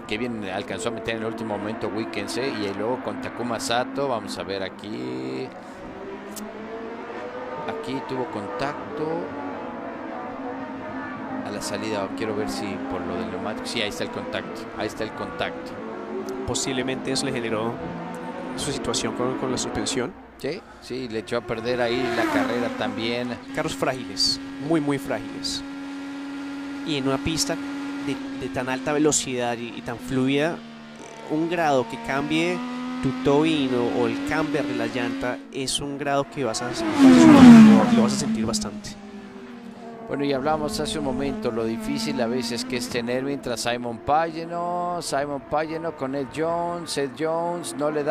que bien alcanzó a meter en el último momento Wickens, y luego con Takuma Sato. Vamos a ver aquí tuvo contacto a la salida. Quiero ver si por lo del neumático, sí, ahí está el contacto. Posiblemente eso le generó su situación con la suspensión. Sí, le echó a perder ahí la carrera también. Carros frágiles, muy frágiles, y en una pista de tan alta velocidad y tan fluida, un grado que cambie tu toe-in o el camber de la llanta es un grado que lo vas a sentir bastante. Bueno, y hablamos hace un momento lo difícil a veces que es tener mientras Simon Pagenaud con Ed Jones no le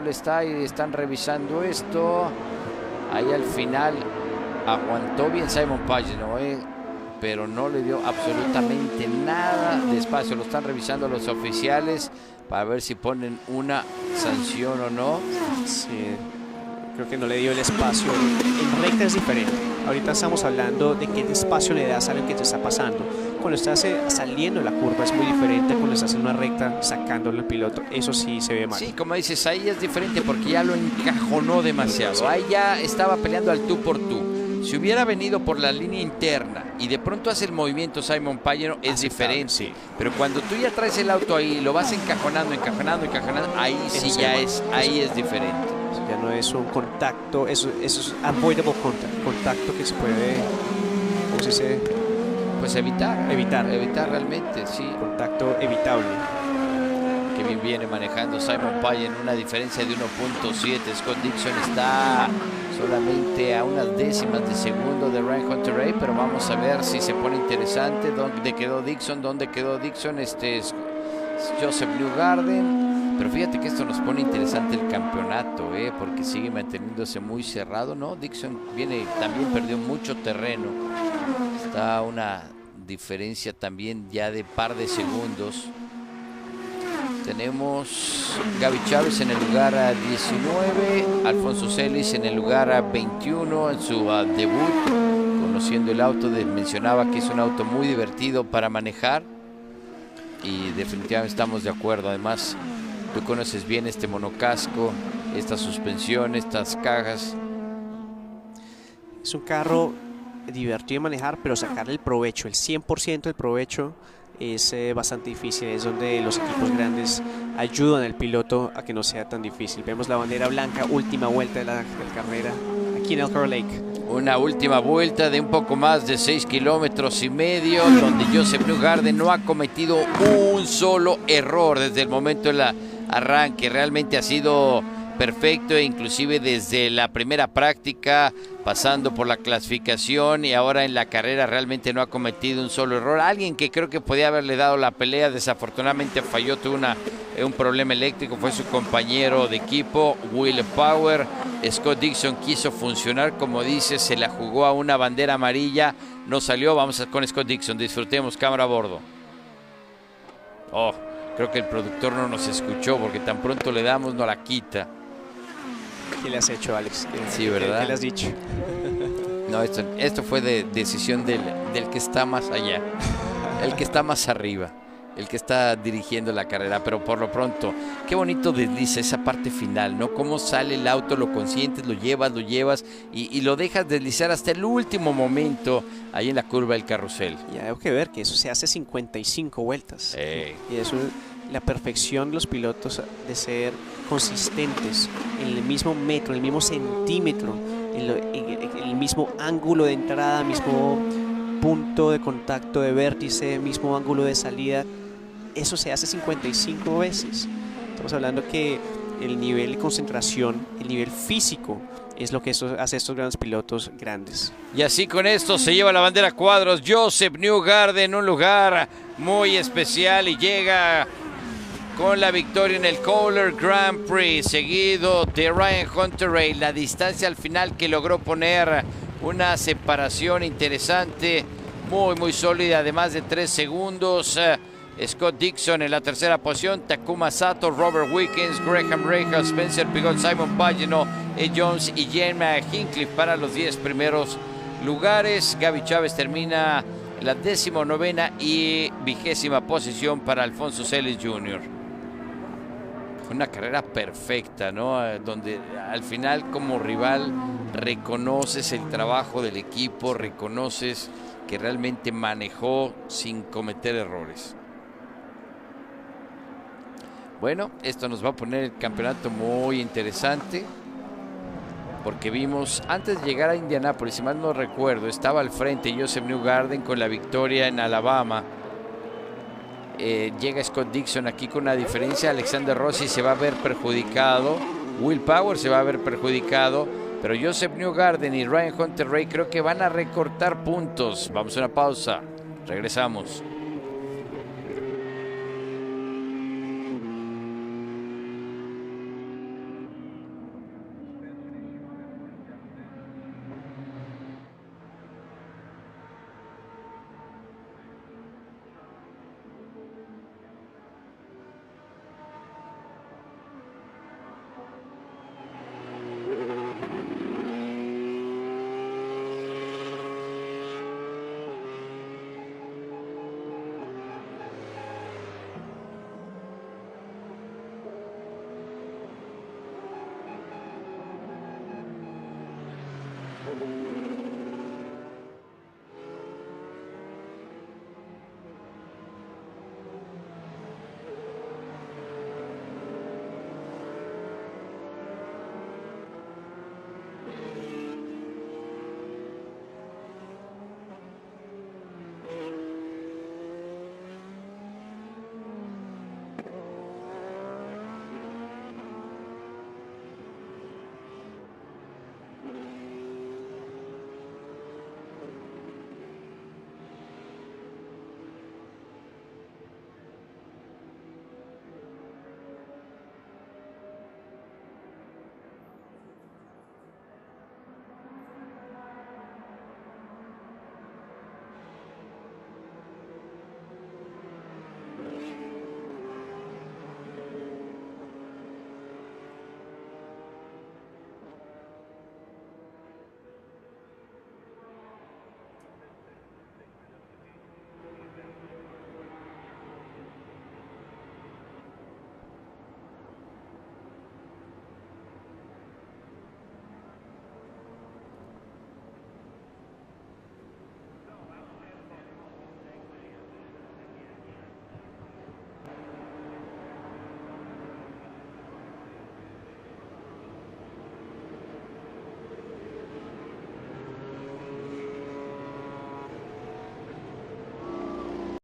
está, y están revisando esto. Ahí al final aguantó bien Simon Pagenaud, pero no le dio absolutamente nada de espacio. Lo están revisando los oficiales para ver si ponen una sanción o no. Sí, creo que no le dio el espacio. En recta es diferente. Ahorita estamos hablando de qué espacio le das a lo que te está pasando. Cuando estás saliendo de la curva es muy diferente cuando estás en una recta sacándole el piloto. Eso sí se ve mal. Sí, como dices, ahí es diferente porque ya lo encajonó demasiado. Ahí ya estaba peleando al tú por tú. Si hubiera venido por la línea interna y de pronto hace el movimiento Simon Pagenaud, es diferente. Sí. Pero cuando tú ya traes el auto ahí, lo vas encajonando, ahí sí ya ahí es diferente. Ya no es un contacto, eso es avoidable contacto que se puede, ¿cómo se dice? Pues evitar realmente, sí. Contacto evitable. Que bien viene manejando Simon Pagenaud, una diferencia de 1.7. Scott Dixon está solamente a unas décimas de segundo de Ryan Hunter-Reay, pero vamos a ver si se pone interesante. ¿Dónde quedó Dixon? Es Joseph Newgarden. Pero fíjate que esto nos pone interesante el campeonato, porque sigue manteniéndose muy cerrado, ¿no? Dixon también perdió mucho terreno. Está a una diferencia también ya de par de segundos. Tenemos Gaby Chávez en el lugar 19, Alfonso Celis en el lugar 21 en su debut, conociendo el auto. Mencionaba que es un auto muy divertido para manejar y definitivamente estamos de acuerdo. Además, tú conoces bien este monocasco, esta suspensión, estas cajas. Es un carro divertido de manejar, pero sacarle el provecho, el 100% del provecho, es bastante difícil. Es donde los equipos grandes ayudan al piloto a que no sea tan difícil. Vemos la bandera blanca, última vuelta de la carrera aquí en Elkhart Lake. Una última vuelta de un poco más de 6,5 kilómetros, donde Joseph Newgarden no ha cometido un solo error desde el momento del arranque. Realmente ha sido perfecto, inclusive desde la primera práctica, pasando por la clasificación y ahora en la carrera realmente no ha cometido un solo error. Alguien que creo que podía haberle dado la pelea, desafortunadamente falló, tuvo un problema eléctrico, fue su compañero de equipo, Will Power. Scott Dixon quiso funcionar, como dice, se la jugó a una bandera amarilla, no salió. Vamos con Scott Dixon, disfrutemos, cámara a bordo. Creo que el productor no nos escuchó porque tan pronto le damos no la quita. ¿Qué le has hecho, Alex? Sí, ¿verdad? ¿Qué le has dicho? No, esto fue de decisión del que está más allá, el que está más arriba, el que está dirigiendo la carrera. Pero por lo pronto, qué bonito desliza esa parte final, ¿no? Cómo sale el auto, lo consientes, lo llevas y lo dejas deslizar hasta el último momento ahí en la curva del carrusel. Y hay que ver que eso se hace 55 vueltas. Y eso, la perfección de los pilotos de ser consistentes en el mismo metro, en el mismo centímetro, en el mismo ángulo de entrada, mismo punto de contacto de vértice, mismo ángulo de salida. Eso se hace 55 veces. Estamos hablando que el nivel de concentración, el nivel físico, es lo que hace estos grandes pilotos grandes. Y así con esto se lleva la bandera a cuadros Joseph Newgarden, un lugar muy especial, y llega con la victoria en el Kohler Grand Prix, seguido de Ryan Hunter-Reay. La distancia al final que logró poner una separación interesante, muy sólida, además de 3 segundos. Scott Dixon en la tercera posición, Takuma Sato, Robert Wickens, Graham Rahal, Spencer Pigot, Simon Pagenaud, Ed Jones y Jamie Hinchcliffe para los 10 primeros lugares. Gaby Chávez termina en la 19ª y 20ª posición para Alfonso Celis Jr. Una carrera perfecta, ¿no? Donde al final, como rival, reconoces el trabajo del equipo, reconoces que realmente manejó sin cometer errores. Bueno, esto nos va a poner el campeonato muy interesante, porque vimos, antes de llegar a Indianápolis, si mal no recuerdo, estaba al frente Joseph Newgarden con la victoria en Alabama. Llega Scott Dixon aquí con una diferencia. Alexander Rossi se va a ver perjudicado, Will Power se va a ver perjudicado, pero Joseph Newgarden y Ryan Hunter-Reay creo que van a recortar puntos. Vamos a una pausa, regresamos.